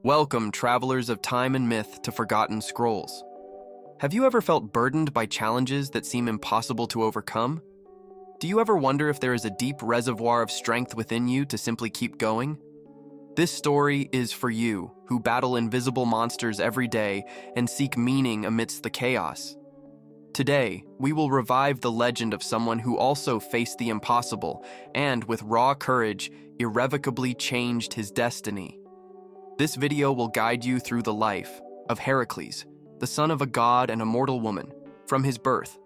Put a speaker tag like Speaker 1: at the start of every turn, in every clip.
Speaker 1: Welcome, travelers of time and myth, to Forgotten Scrolls. Have you ever felt burdened by challenges that seem impossible to overcome? Do you ever wonder if there is a deep reservoir of strength within you to simply keep going? This story is for you, who battle invisible monsters every day and seek meaning amidst the chaos. Today, we will revive the legend of someone who also faced the impossible and, with raw courage, irrevocably changed his destiny. This video will guide you through the life of Heracles, the son of a god and a mortal woman, from his birth,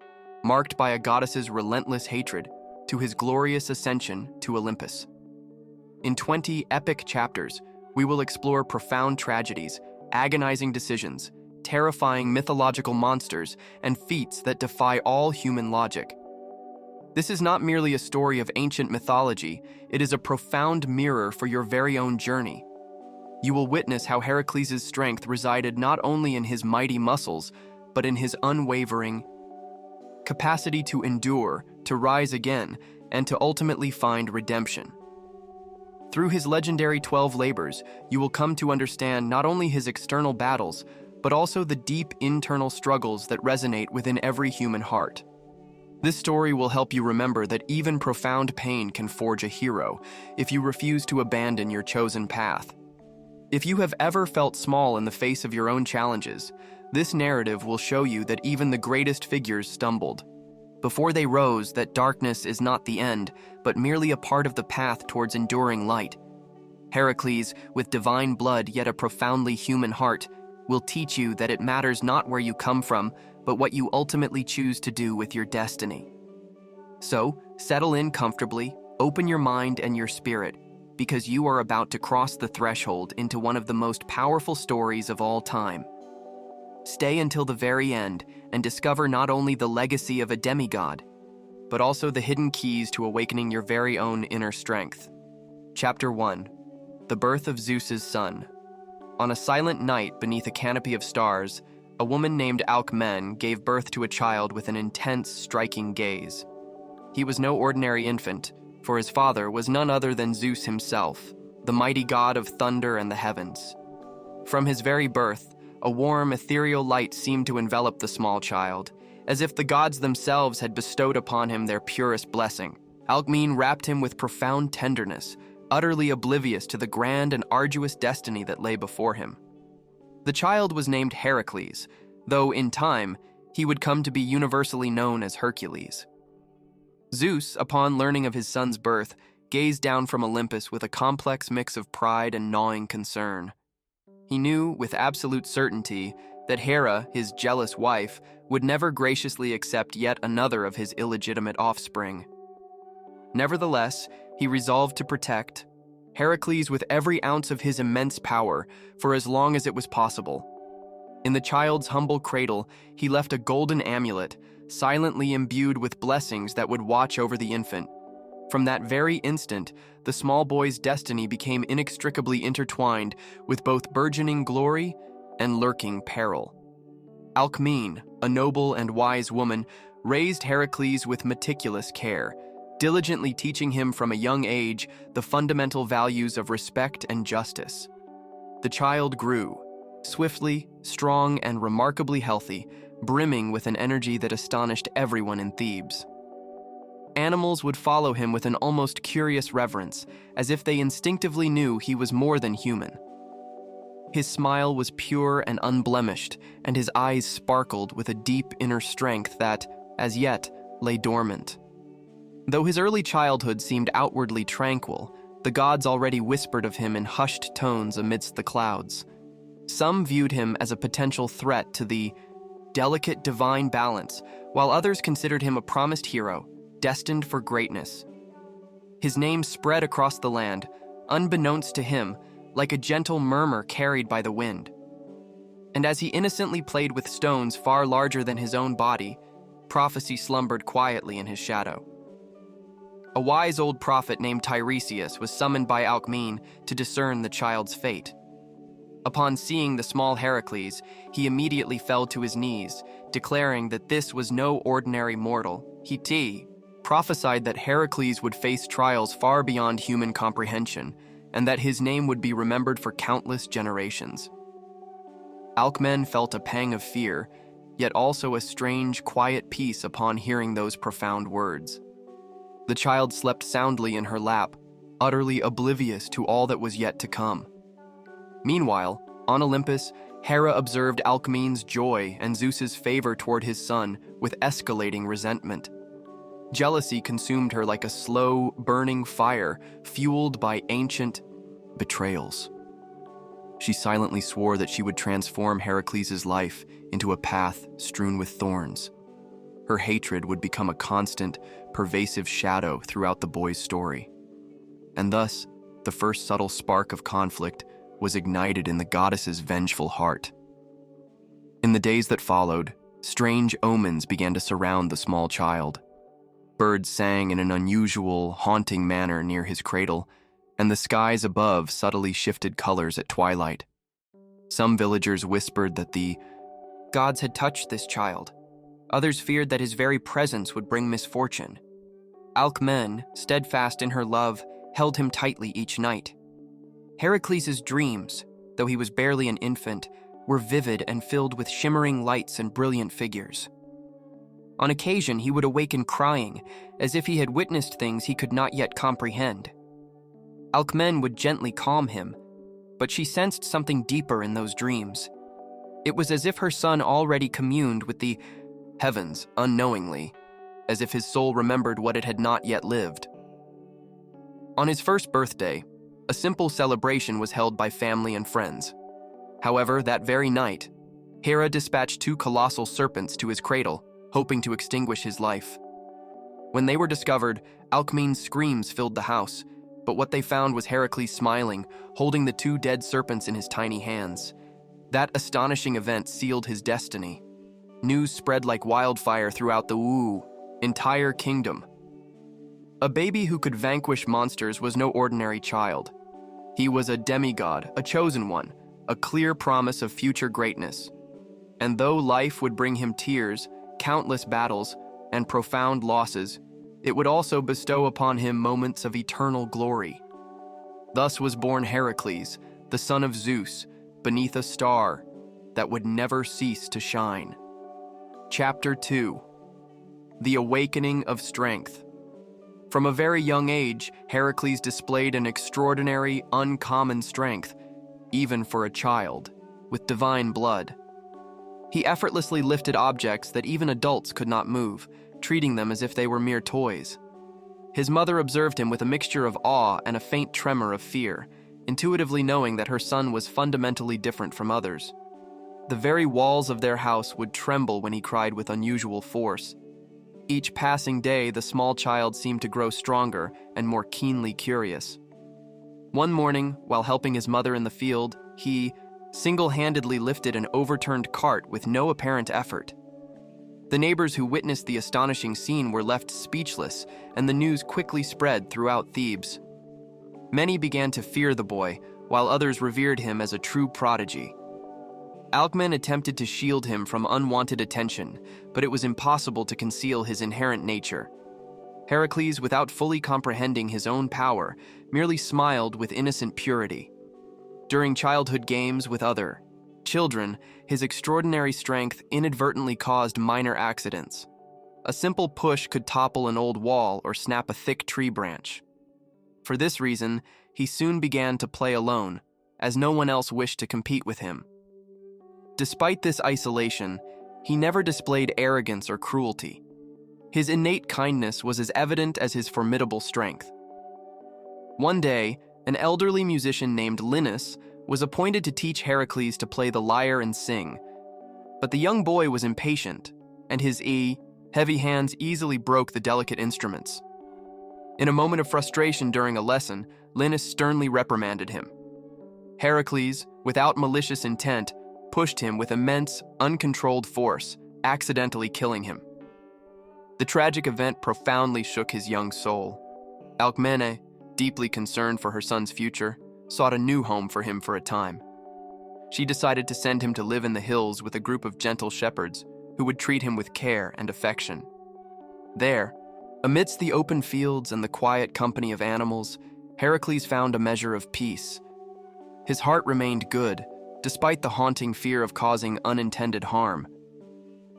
Speaker 1: marked by a goddess's relentless hatred, to his glorious ascension to Olympus. In 20 epic chapters, we will explore profound tragedies, agonizing decisions, terrifying mythological monsters, and feats that defy all human logic. This is not merely a story of ancient mythology, it is a profound mirror for your very own journey. You will witness how Heracles' strength resided not only in his mighty muscles, but in his unwavering capacity to endure, to rise again, and to ultimately find redemption. Through his legendary 12 labors, you will come to understand not only his external battles, but also the deep internal struggles that resonate within every human heart. This story will help you remember that even profound pain can forge a hero if you refuse to abandon your chosen path. If you have ever felt small in the face of your own challenges, this narrative will show you that even the greatest figures stumbled. Before they rose, that darkness is not the end, but merely a part of the path towards enduring light. Heracles, with divine blood yet a profoundly human heart, will teach you that it matters not where you come from, but what you ultimately choose to do with your destiny. So, settle in comfortably, open your mind and your spirit, because you are about to cross the threshold into one of the most powerful stories of all time. Stay until the very end and discover not only the legacy of a demigod, but also the hidden keys to awakening your very own inner strength. Chapter 1. The Birth of Zeus's Son. On a silent night beneath a canopy of stars, a woman named Alcmene gave birth to a child with an intense, striking gaze. He was no ordinary infant, for his father was none other than Zeus himself, the mighty god of thunder and the heavens. From his very birth, a warm, ethereal light seemed to envelop the small child, as if the gods themselves had bestowed upon him their purest blessing. Alcmene wrapped him with profound tenderness, utterly oblivious to the grand and arduous destiny that lay before him. The child was named Heracles, though in time, he would come to be universally known as Hercules. Zeus, upon learning of his son's birth, gazed down from Olympus with a complex mix of pride and gnawing concern. He knew, with absolute certainty, that Hera, his jealous wife, would never graciously accept yet another of his illegitimate offspring. Nevertheless, he resolved to protect Heracles with every ounce of his immense power for as long as it was possible. In the child's humble cradle, he left a golden amulet, silently imbued with blessings that would watch over the infant. From that very instant, the small boy's destiny became inextricably intertwined with both burgeoning glory and lurking peril. Alcmene, a noble and wise woman, raised Heracles with meticulous care, diligently teaching him from a young age the fundamental values of respect and justice. The child grew, swiftly, strong, and remarkably healthy, brimming with an energy that astonished everyone in Thebes. Animals would follow him with an almost curious reverence, as if they instinctively knew he was more than human. His smile was pure and unblemished, and his eyes sparkled with a deep inner strength that, as yet, lay dormant. Though his early childhood seemed outwardly tranquil, the gods already whispered of him in hushed tones amidst the clouds. Some viewed him as a potential threat to the delicate divine balance, while others considered him a promised hero, destined for greatness. His name spread across the land, unbeknownst to him, like a gentle murmur carried by the wind. And as he innocently played with stones far larger than his own body, prophecy slumbered quietly in his shadow. A wise old prophet named Tiresias was summoned by Alcmene to discern the child's fate. Upon seeing the small Heracles, he immediately fell to his knees, declaring that this was no ordinary mortal. He prophesied that Heracles would face trials far beyond human comprehension, and that his name would be remembered for countless generations. Alcmen felt a pang of fear, yet also a strange, quiet peace upon hearing those profound words. The child slept soundly in her lap, utterly oblivious to all that was yet to come. Meanwhile, on Olympus, Hera observed Alcmene's joy and Zeus's favor toward his son with escalating resentment. Jealousy consumed her like a slow, burning fire fueled by ancient betrayals. She silently swore that she would transform Heracles' life into a path strewn with thorns. Her hatred would become a constant, pervasive shadow throughout the boy's story. And thus, the first subtle spark of conflict was ignited in the goddess's vengeful heart. In the days that followed, strange omens began to surround the small child. Birds sang in an unusual, haunting manner near his cradle, and the skies above subtly shifted colors at twilight. Some villagers whispered that the gods had touched this child. Others feared that his very presence would bring misfortune. Alcmene, steadfast in her love, held him tightly each night. Heracles' dreams, though he was barely an infant, were vivid and filled with shimmering lights and brilliant figures. On occasion, he would awaken crying, as if he had witnessed things he could not yet comprehend. Alcmene would gently calm him, but she sensed something deeper in those dreams. It was as if her son already communed with the heavens unknowingly, as if his soul remembered what it had not yet lived. On his first birthday, a simple celebration was held by family and friends. However, that very night, Hera dispatched 2 colossal serpents to his cradle, hoping to extinguish his life. When they were discovered, Alcmene's screams filled the house, but what they found was Heracles smiling, holding the 2 dead serpents in his tiny hands. That astonishing event sealed his destiny. News spread like wildfire throughout the entire kingdom. A baby who could vanquish monsters was no ordinary child. He was a demigod, a chosen one, a clear promise of future greatness. And though life would bring him tears, countless battles, and profound losses, it would also bestow upon him moments of eternal glory. Thus was born Heracles, the son of Zeus, beneath a star that would never cease to shine. Chapter 2: The Awakening of Strength. From a very young age, Heracles displayed an extraordinary, uncommon strength, even for a child, with divine blood. He effortlessly lifted objects that even adults could not move, treating them as if they were mere toys. His mother observed him with a mixture of awe and a faint tremor of fear, intuitively knowing that her son was fundamentally different from others. The very walls of their house would tremble when he cried with unusual force. Each passing day, the small child seemed to grow stronger and more keenly curious. One morning, while helping his mother in the field, he single-handedly lifted an overturned cart with no apparent effort. The neighbors who witnessed the astonishing scene were left speechless, and the news quickly spread throughout Thebes. Many began to fear the boy, while others revered him as a true prodigy. Alcmene attempted to shield him from unwanted attention, but it was impossible to conceal his inherent nature. Heracles, without fully comprehending his own power, merely smiled with innocent purity. During childhood games with other children, his extraordinary strength inadvertently caused minor accidents. A simple push could topple an old wall or snap a thick tree branch. For this reason, he soon began to play alone, as no one else wished to compete with him. Despite this isolation, he never displayed arrogance or cruelty. His innate kindness was as evident as his formidable strength. One day, an elderly musician named Linus was appointed to teach Heracles to play the lyre and sing. But the young boy was impatient, and his heavy hands easily broke the delicate instruments. In a moment of frustration during a lesson, Linus sternly reprimanded him. Heracles, without malicious intent, pushed him with immense, uncontrolled force, accidentally killing him. The tragic event profoundly shook his young soul. Alcmene, deeply concerned for her son's future, sought a new home for him for a time. She decided to send him to live in the hills with a group of gentle shepherds who would treat him with care and affection. There, amidst the open fields and the quiet company of animals, Heracles found a measure of peace. His heart remained good, despite the haunting fear of causing unintended harm.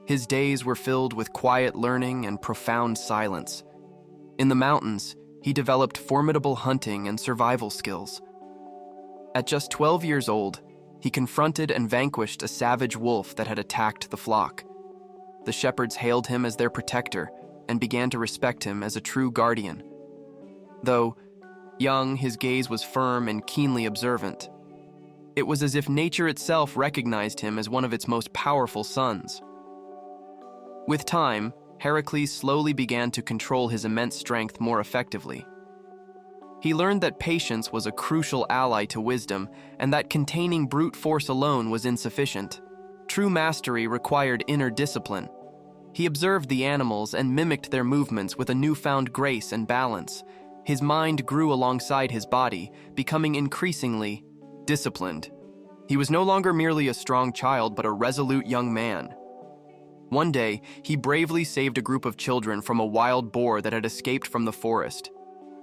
Speaker 1: His days were filled with quiet learning and profound silence. In the mountains, he developed formidable hunting and survival skills. At just 12 years old, he confronted and vanquished a savage wolf that had attacked the flock. The shepherds hailed him as their protector and began to respect him as a true guardian. Though young, his gaze was firm and keenly observant. It was as if nature itself recognized him as one of its most powerful sons. With time, Heracles slowly began to control his immense strength more effectively. He learned that patience was a crucial ally to wisdom, and that containing brute force alone was insufficient. True mastery required inner discipline. He observed the animals and mimicked their movements with a newfound grace and balance. His mind grew alongside his body, becoming increasingly disciplined. He was no longer merely a strong child, but a resolute young man. One day, he bravely saved a group of children from a wild boar that had escaped from the forest.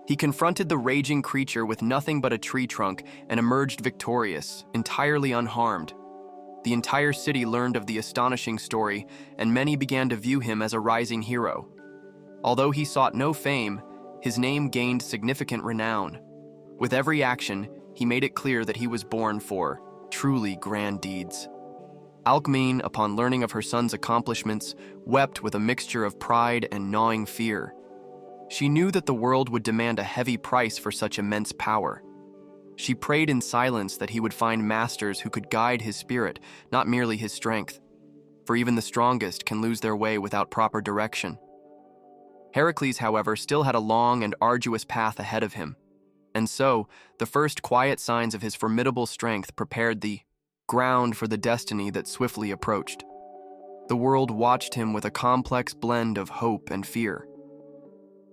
Speaker 1: He confronted the raging creature with nothing but a tree trunk and emerged victorious, entirely unharmed. The entire city learned of the astonishing story, and many began to view him as a rising hero. Although he sought no fame, his name gained significant renown. With every action, he made it clear that he was born for truly grand deeds. Alcmene, upon learning of her son's accomplishments, wept with a mixture of pride and gnawing fear. She knew that the world would demand a heavy price for such immense power. She prayed in silence that he would find masters who could guide his spirit, not merely his strength. For even the strongest can lose their way without proper direction. Heracles, however, still had a long and arduous path ahead of him. And so, the first quiet signs of his formidable strength prepared the ground for the destiny that swiftly approached. The world watched him with a complex blend of hope and fear.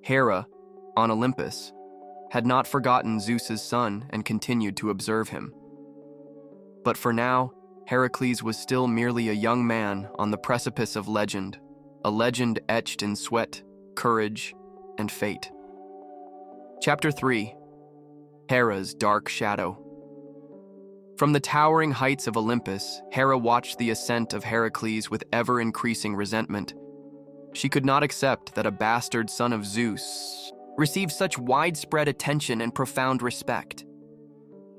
Speaker 1: Hera, on Olympus, had not forgotten Zeus's son and continued to observe him. But for now, Heracles was still merely a young man on the precipice of legend, a legend etched in sweat, courage, and fate. Chapter 3. Hera's Dark Shadow. From the towering heights of Olympus, Hera watched the ascent of Heracles with ever-increasing resentment. She could not accept that a bastard son of Zeus received such widespread attention and profound respect.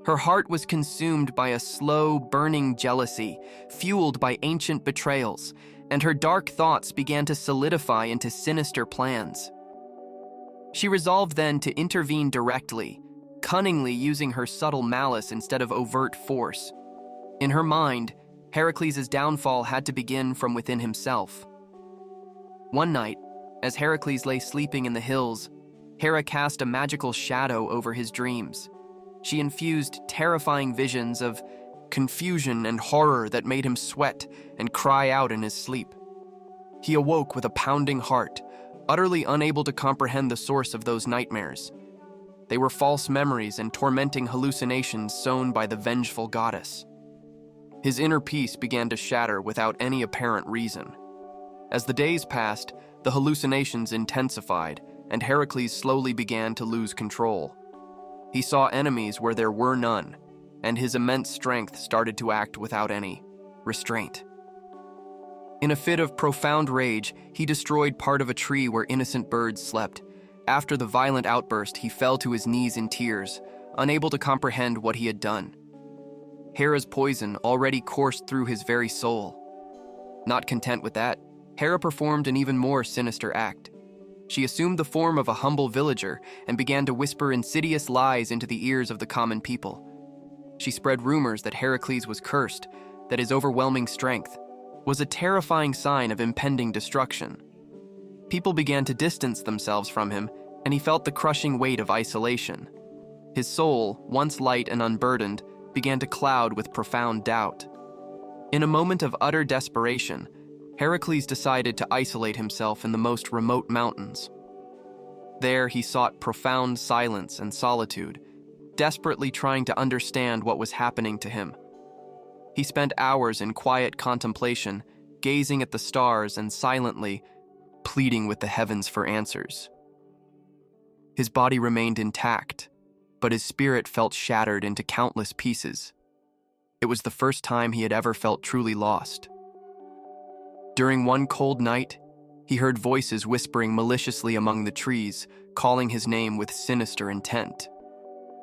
Speaker 1: Her heart was consumed by a slow, burning jealousy, fueled by ancient betrayals, and her dark thoughts began to solidify into sinister plans. She resolved then to intervene directly, cunningly using her subtle malice instead of overt force. In her mind, Heracles' downfall had to begin from within himself. One night, as Heracles lay sleeping in the hills, Hera cast a magical shadow over his dreams. She infused terrifying visions of confusion and horror that made him sweat and cry out in his sleep. He awoke with a pounding heart, utterly unable to comprehend the source of those nightmares. They were false memories and tormenting hallucinations sown by the vengeful goddess. His inner peace began to shatter without any apparent reason. As the days passed, the hallucinations intensified, and Heracles slowly began to lose control. He saw enemies where there were none, and his immense strength started to act without any restraint. In a fit of profound rage, he destroyed part of a tree where innocent birds slept. After the violent outburst, he fell to his knees in tears, unable to comprehend what he had done. Hera's poison already coursed through his very soul. Not content with that, Hera performed an even more sinister act. She assumed the form of a humble villager and began to whisper insidious lies into the ears of the common people. She spread rumors that Heracles was cursed, that his overwhelming strength was a terrifying sign of impending destruction. People began to distance themselves from him, and he felt the crushing weight of isolation. His soul, once light and unburdened, began to cloud with profound doubt. In a moment of utter desperation, Heracles decided to isolate himself in the most remote mountains. There he sought profound silence and solitude, desperately trying to understand what was happening to him. He spent hours in quiet contemplation, gazing at the stars and silently pleading with the heavens for answers. His body remained intact, but his spirit felt shattered into countless pieces. It was the first time he had ever felt truly lost. During one cold night, he heard voices whispering maliciously among the trees, calling his name with sinister intent.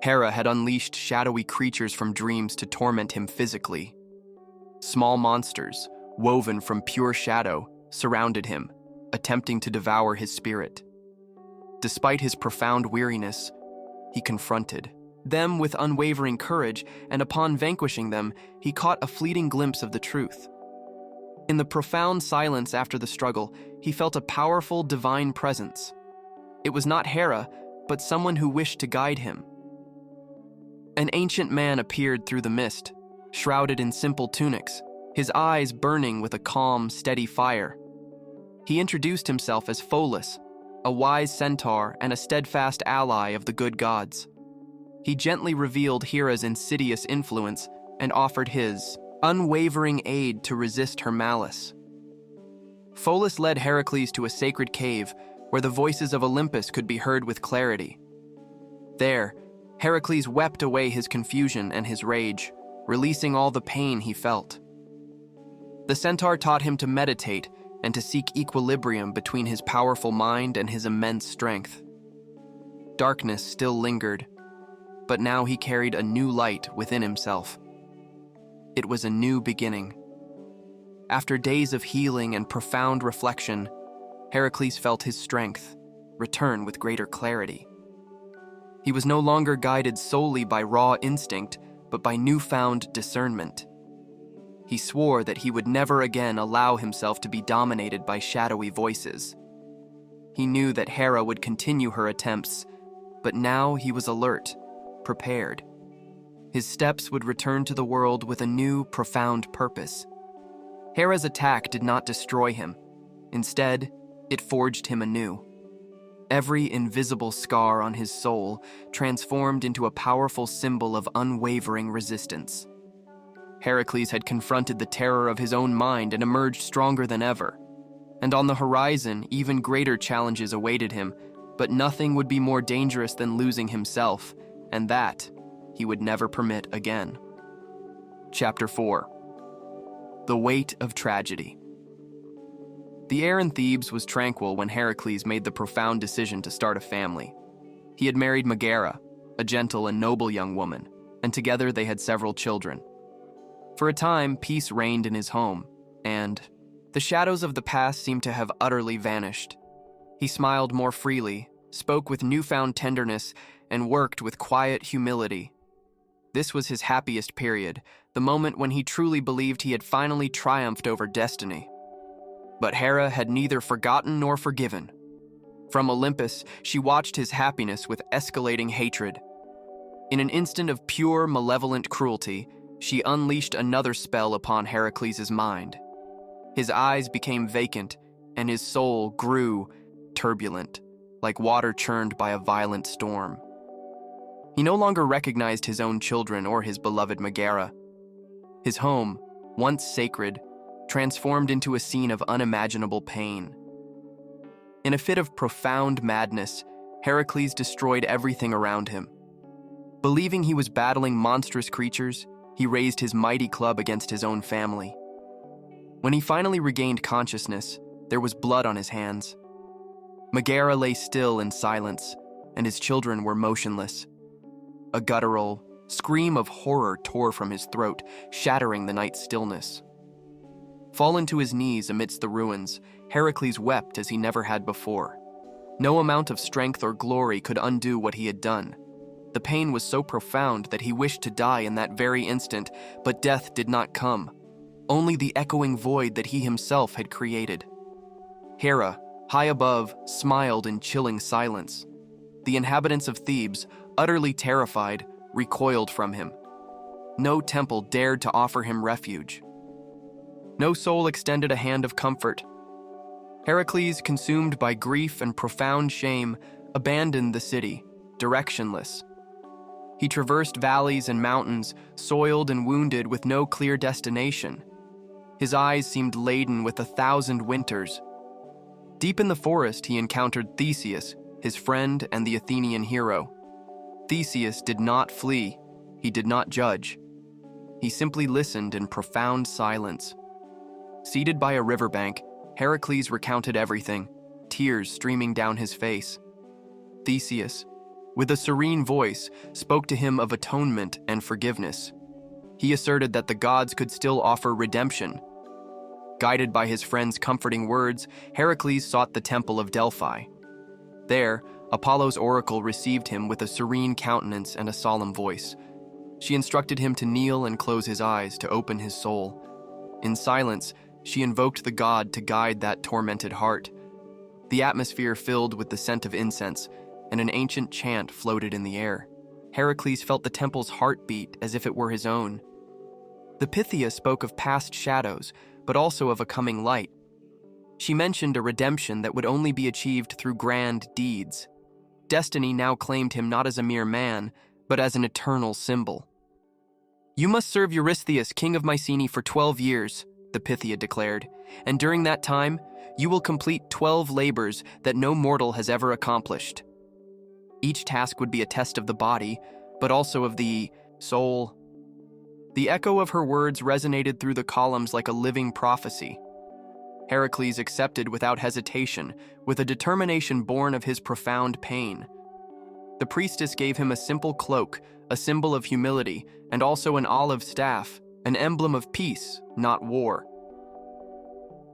Speaker 1: Hera had unleashed shadowy creatures from dreams to torment him physically. Small monsters, woven from pure shadow, surrounded him, attempting to devour his spirit. Despite his profound weariness, he confronted them with unwavering courage, and upon vanquishing them, he caught a fleeting glimpse of the truth. In the profound silence after the struggle, he felt a powerful divine presence. It was not Hera, but someone who wished to guide him. An ancient man appeared through the mist, shrouded in simple tunics, his eyes burning with a calm, steady fire. He introduced himself as Pholus, a wise centaur and a steadfast ally of the good gods. He gently revealed Hera's insidious influence and offered his unwavering aid to resist her malice. Pholus led Heracles to a sacred cave where the voices of Olympus could be heard with clarity. There, Heracles wept away his confusion and his rage, releasing all the pain he felt. The centaur taught him to meditate and to seek equilibrium between his powerful mind and his immense strength. Darkness still lingered, but now he carried a new light within himself. It was a new beginning. After days of healing and profound reflection, Heracles felt his strength return with greater clarity. He was no longer guided solely by raw instinct, but by newfound discernment. He swore that he would never again allow himself to be dominated by shadowy voices. He knew that Hera would continue her attempts, but now he was alert, prepared. His steps would return to the world with a new, profound purpose. Hera's attack did not destroy him. Instead, it forged him anew. Every invisible scar on his soul transformed into a powerful symbol of unwavering resistance. Heracles had confronted the terror of his own mind and emerged stronger than ever. And on the horizon, even greater challenges awaited him, but nothing would be more dangerous than losing himself, and that he would never permit again. Chapter 4. The Weight of Tragedy. The air in Thebes was tranquil when Heracles made the profound decision to start a family. He had married Megara, a gentle and noble young woman, and together they had several children. For a time, peace reigned in his home, and the shadows of the past seemed to have utterly vanished. He smiled more freely, spoke with newfound tenderness, and worked with quiet humility. This was his happiest period, the moment when he truly believed he had finally triumphed over destiny. But Hera had neither forgotten nor forgiven. From Olympus, she watched his happiness with escalating hatred. In an instant of pure, malevolent cruelty, she unleashed another spell upon Heracles' mind. His eyes became vacant, and his soul grew turbulent, like water churned by a violent storm. He no longer recognized his own children or his beloved Megara. His home, once sacred, transformed into a scene of unimaginable pain. In a fit of profound madness, Heracles destroyed everything around him. Believing he was battling monstrous creatures, he raised his mighty club against his own family. When he finally regained consciousness, there was blood on his hands. Megara lay still in silence, and his children were motionless. A guttural scream of horror tore from his throat, shattering the night's stillness. Fallen to his knees amidst the ruins, Heracles wept as he never had before. No amount of strength or glory could undo what he had done. The pain was so profound that he wished to die in that very instant, but death did not come, only the echoing void that he himself had created. Hera, high above, smiled in chilling silence. The inhabitants of Thebes, utterly terrified, recoiled from him. No temple dared to offer him refuge. No soul extended a hand of comfort. Heracles, consumed by grief and profound shame, abandoned the city, directionless. He traversed valleys and mountains, soiled and wounded with no clear destination. His eyes seemed laden with 1,000 winters. Deep in the forest, he encountered Theseus, his friend and the Athenian hero. Theseus did not flee. He did not judge. He simply listened in profound silence. Seated by a riverbank, Heracles recounted everything, tears streaming down his face. Theseus, with a serene voice, spoke to him of atonement and forgiveness. He asserted that the gods could still offer redemption. Guided by his friend's comforting words, Heracles sought the temple of Delphi. There, Apollo's oracle received him with a serene countenance and a solemn voice. She instructed him to kneel and close his eyes to open his soul. In silence, she invoked the god to guide that tormented heart. The atmosphere filled with the scent of incense, and an ancient chant floated in the air. Heracles felt the temple's heartbeat as if it were his own. The Pythia spoke of past shadows, but also of a coming light. She mentioned a redemption that would only be achieved through grand deeds. Destiny now claimed him not as a mere man, but as an eternal symbol. "You must serve Eurystheus, king of Mycenae, for 12 years, the Pythia declared, and during that time, you will complete 12 labors that no mortal has ever accomplished. Each task would be a test of the body, but also of the soul." The echo of her words resonated through the columns like a living prophecy. Heracles accepted without hesitation, with a determination born of his profound pain. The priestess gave him a simple cloak, a symbol of humility, and also an olive staff, an emblem of peace, not war.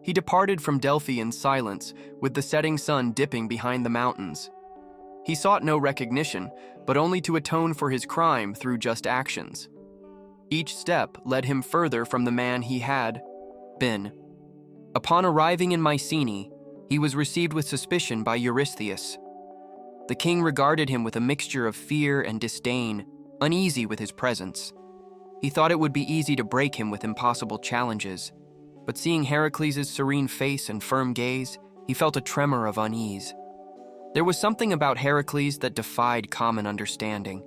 Speaker 1: He departed from Delphi in silence, with the setting sun dipping behind the mountains. He sought no recognition, but only to atone for his crime through just actions. Each step led him further from the man he had been. Upon arriving in Mycenae, he was received with suspicion by Eurystheus. The king regarded him with a mixture of fear and disdain, uneasy with his presence. He thought it would be easy to break him with impossible challenges, but seeing Heracles' serene face and firm gaze, he felt a tremor of unease. There was something about Heracles that defied common understanding.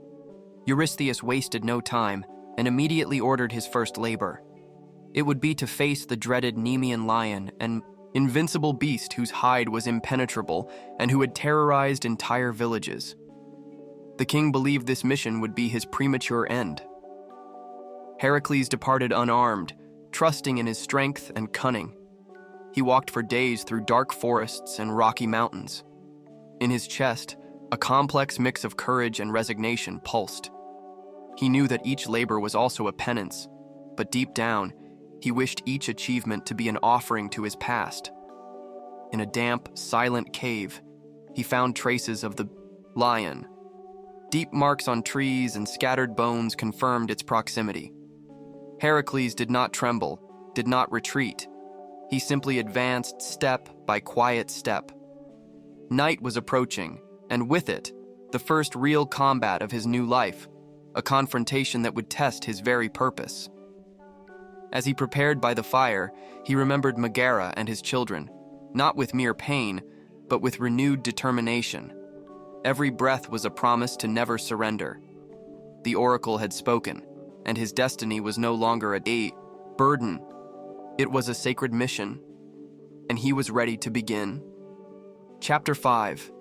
Speaker 1: Eurystheus wasted no time and immediately ordered his first labor. It would be to face the dreaded Nemean lion, an invincible beast whose hide was impenetrable and who had terrorized entire villages. The king believed this mission would be his premature end. Heracles departed unarmed, trusting in his strength and cunning. He walked for days through dark forests and rocky mountains. In his chest, a complex mix of courage and resignation pulsed. He knew that each labor was also a penance, but deep down, he wished each achievement to be an offering to his past. In a damp, silent cave, he found traces of the lion. Deep marks on trees and scattered bones confirmed its proximity. Heracles did not tremble, did not retreat. He simply advanced step by quiet step. Night was approaching, and with it, the first real combat of his new life, a confrontation that would test his very purpose. As he prepared by the fire, he remembered Megara and his children, not with mere pain, but with renewed determination. Every breath was a promise to never surrender. The oracle had spoken, and his destiny was no longer a burden. It was a sacred mission, and he was ready to begin. Chapter 5.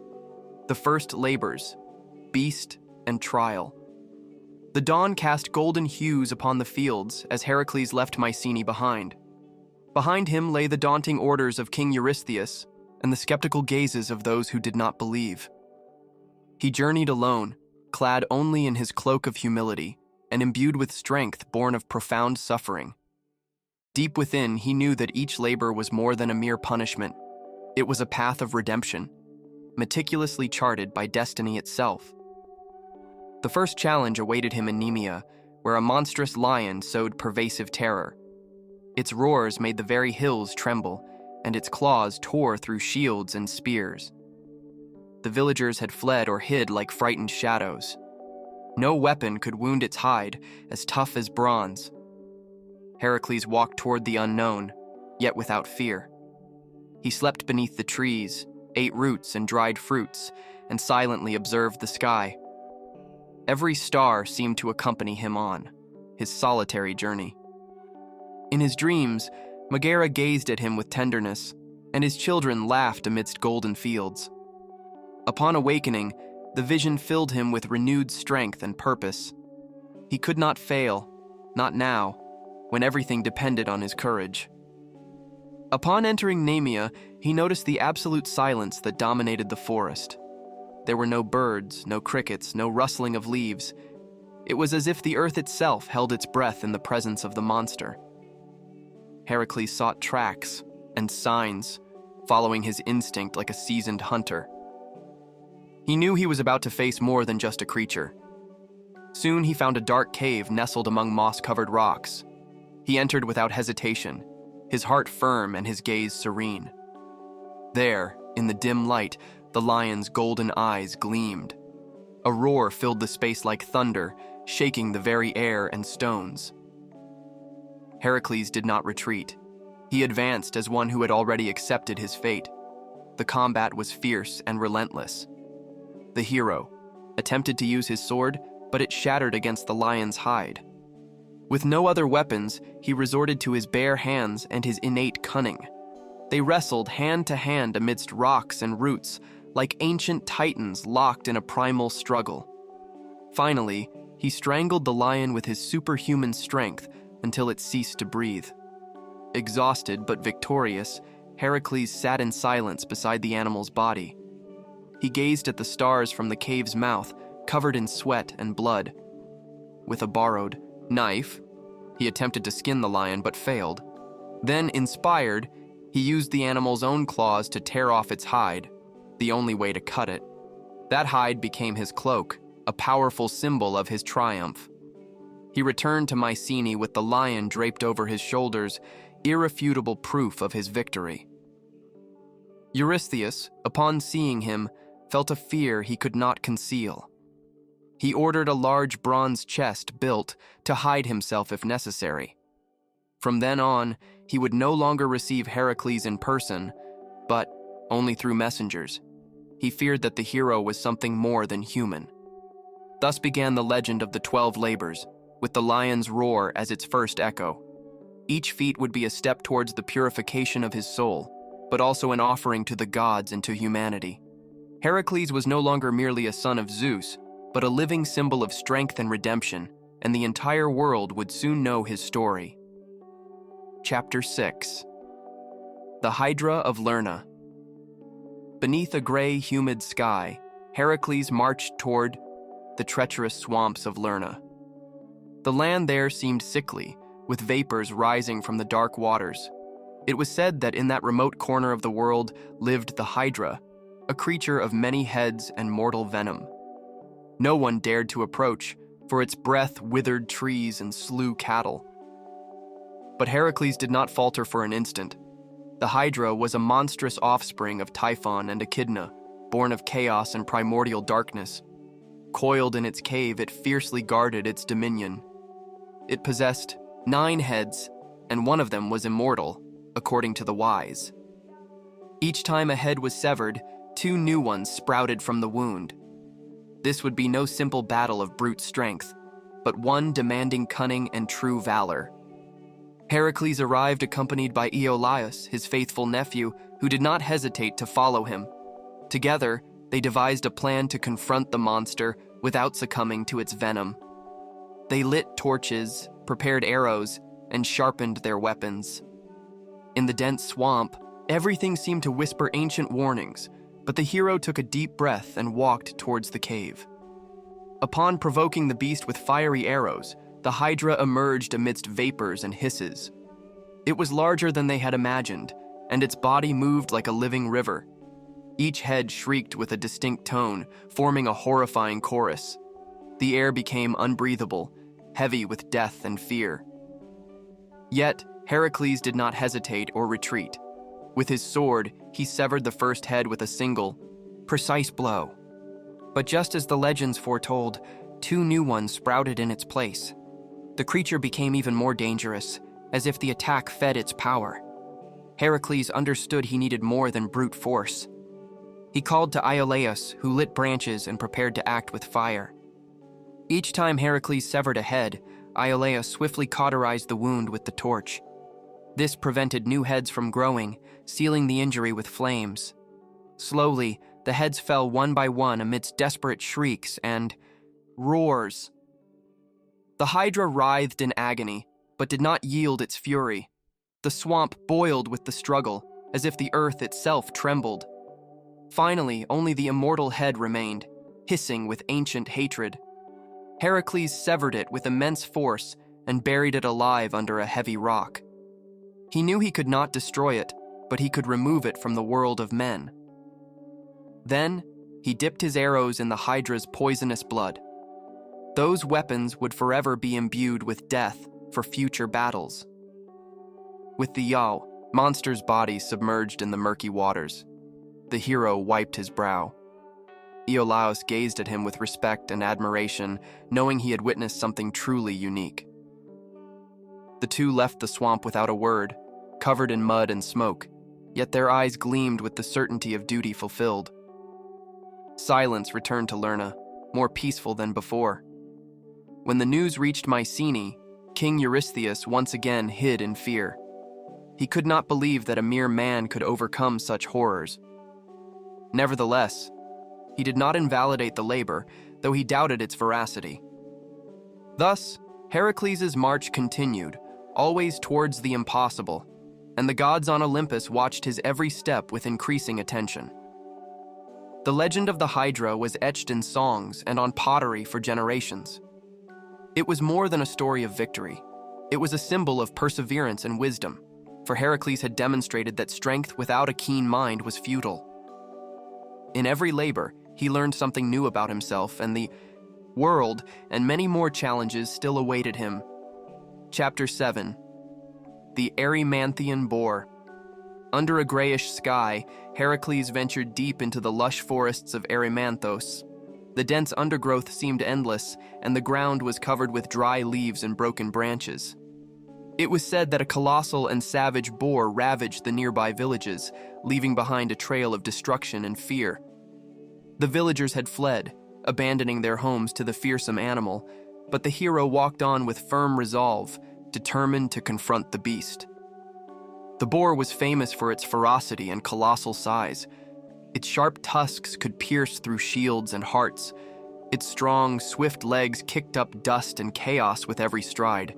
Speaker 1: The First Labors, Beast and Trial. The dawn cast golden hues upon the fields as Heracles left Mycenae behind. Behind him lay the daunting orders of King Eurystheus and the skeptical gazes of those who did not believe. He journeyed alone, clad only in his cloak of humility and imbued with strength born of profound suffering. Deep within, he knew that each labor was more than a mere punishment. It was a path of redemption, meticulously charted by destiny itself. The first challenge awaited him in Nemea, where a monstrous lion sowed pervasive terror. Its roars made the very hills tremble, and its claws tore through shields and spears. The villagers had fled or hid like frightened shadows. No weapon could wound its hide, as tough as bronze. Heracles walked toward the unknown, yet without fear. He slept beneath the trees, ate roots and dried fruits, and silently observed the sky. Every star seemed to accompany him on his solitary journey. In his dreams, Megara gazed at him with tenderness, and his children laughed amidst golden fields. Upon awakening, The vision filled him with renewed strength and purpose. He could not fail, not now, when everything depended on his courage. Upon entering Nemea, he noticed the absolute silence that dominated the forest. There were no birds, no crickets, no rustling of leaves. It was as if the earth itself held its breath in the presence of the monster. Heracles sought tracks and signs, following his instinct like a seasoned hunter. He knew he was about to face more than just a creature. Soon he found a dark cave nestled among moss-covered rocks. He entered without hesitation, his heart firm and his gaze serene. There, in the dim light, the lion's golden eyes gleamed. A roar filled the space like thunder, shaking the very air and stones. Heracles did not retreat. He advanced as one who had already accepted his fate. The combat was fierce and relentless. The hero attempted to use his sword, but it shattered against the lion's hide. With no other weapons, he resorted to his bare hands and his innate cunning. They wrestled hand to hand amidst rocks and roots, like ancient titans locked in a primal struggle. Finally, he strangled the lion with his superhuman strength until it ceased to breathe. Exhausted but victorious, Heracles sat in silence beside the animal's body. He gazed at the stars from the cave's mouth, covered in sweat and blood. With a borrowed knife, he attempted to skin the lion but failed. Then, inspired, he used the animal's own claws to tear off its hide, the only way to cut it. That hide became his cloak, a powerful symbol of his triumph. He returned to Mycenae with the lion draped over his shoulders, irrefutable proof of his victory. Eurystheus, upon seeing him, felt a fear he could not conceal. He ordered a large bronze chest built to hide himself if necessary. From then on, he would no longer receive Heracles in person, but only through messengers. He feared that the hero was something more than human. Thus began the legend of the 12 labors, with the lion's roar as its first echo. Each feat would be a step towards the purification of his soul, but also an offering to the gods and to humanity. Heracles was no longer merely a son of Zeus, but a living symbol of strength and redemption, and the entire world would soon know his story. Chapter 6. The Hydra of Lerna. Beneath a gray, humid sky, Heracles marched toward the treacherous swamps of Lerna. The land there seemed sickly, with vapors rising from the dark waters. It was said that in that remote corner of the world lived the Hydra, a creature of many heads and mortal venom. No one dared to approach, for its breath withered trees and slew cattle. But Heracles did not falter for an instant. The Hydra was a monstrous offspring of Typhon and Echidna, born of chaos and primordial darkness. Coiled in its cave, it fiercely guarded its dominion. It possessed 9 heads, and one of them was immortal, according to the wise. Each time a head was severed, 2 new ones sprouted from the wound. This would be no simple battle of brute strength, but one demanding cunning and true valor. Heracles arrived accompanied by Iolaus, his faithful nephew, who did not hesitate to follow him. Together, they devised a plan to confront the monster without succumbing to its venom. They lit torches, prepared arrows, and sharpened their weapons. In the dense swamp, everything seemed to whisper ancient warnings, but the hero took a deep breath and walked towards the cave. Upon provoking the beast with fiery arrows, the Hydra emerged amidst vapors and hisses. It was larger than they had imagined, and its body moved like a living river. Each head shrieked with a distinct tone, forming a horrifying chorus. The air became unbreathable, heavy with death and fear. Yet, Heracles did not hesitate or retreat. With his sword, he severed the first head with a single, precise blow. But just as the legends foretold, 2 new ones sprouted in its place. The creature became even more dangerous, as if the attack fed its power. Heracles understood he needed more than brute force. He called to Iolaus, who lit branches and prepared to act with fire. Each time Heracles severed a head, Iolaus swiftly cauterized the wound with the torch. This prevented new heads from growing, sealing the injury with flames. Slowly, The heads fell one by one amidst desperate shrieks and roars. The Hydra writhed in agony, but did not yield its fury. The swamp boiled with the struggle, as if the earth itself trembled. Finally, only the immortal head remained, hissing with ancient hatred. Heracles severed it with immense force and buried it alive under a heavy rock. He knew he could not destroy it, but he could remove it from the world of men. Then, he dipped his arrows in the Hydra's poisonous blood. Those weapons would forever be imbued with death for future battles. With the Yao, monster's body submerged in the murky waters, the hero wiped his brow. Iolaus gazed at him with respect and admiration, knowing he had witnessed something truly unique. The two left the swamp without a word, covered in mud and smoke, yet their eyes gleamed with the certainty of duty fulfilled. Silence returned to Lerna, more peaceful than before. When the news reached Mycenae, King Eurystheus once again hid in fear. He could not believe that a mere man could overcome such horrors. Nevertheless, he did not invalidate the labor, though he doubted its veracity. Thus, Heracles' march continued, always towards the impossible, and the gods on Olympus watched his every step with increasing attention. The legend of the Hydra was etched in songs and on pottery for generations. It was more than a story of victory. It was a symbol of perseverance and wisdom, for Heracles had demonstrated that strength without a keen mind was futile. In every labor, he learned something new about himself and the world, and many more challenges still awaited him. Chapter 7. The Erymanthian Boar. Under a grayish sky, Heracles ventured deep into the lush forests of Erymanthos. The dense undergrowth seemed endless, and the ground was covered with dry leaves and broken branches. It was said that a colossal and savage boar ravaged the nearby villages, leaving behind a trail of destruction and fear. The villagers had fled, abandoning their homes to the fearsome animal, but the hero walked on with firm resolve, determined to confront the beast. The boar was famous for its ferocity and colossal size. Its sharp tusks could pierce through shields and hearts. Its strong, swift legs kicked up dust and chaos with every stride.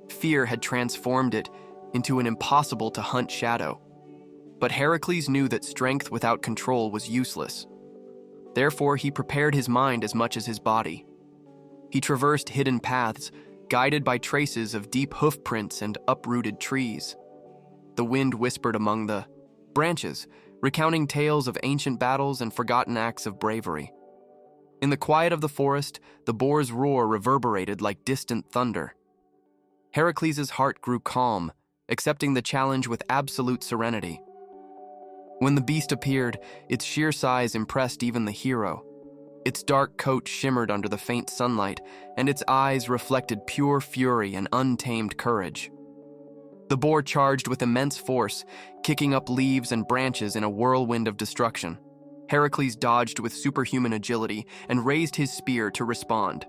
Speaker 1: Fear had transformed it into an impossible-to-hunt shadow. But Heracles knew that strength without control was useless. Therefore, he prepared his mind as much as his body. He traversed hidden paths, guided by traces of deep hoof prints and uprooted trees. The wind whispered among the branches, recounting tales of ancient battles and forgotten acts of bravery. In the quiet of the forest, the boar's roar reverberated like distant thunder. Heracles' heart grew calm, accepting the challenge with absolute serenity. When the beast appeared, its sheer size impressed even the hero. Its dark coat shimmered under the faint sunlight, and its eyes reflected pure fury and untamed courage. The boar charged with immense force, kicking up leaves and branches in a whirlwind of destruction. Heracles dodged with superhuman agility and raised his spear to respond.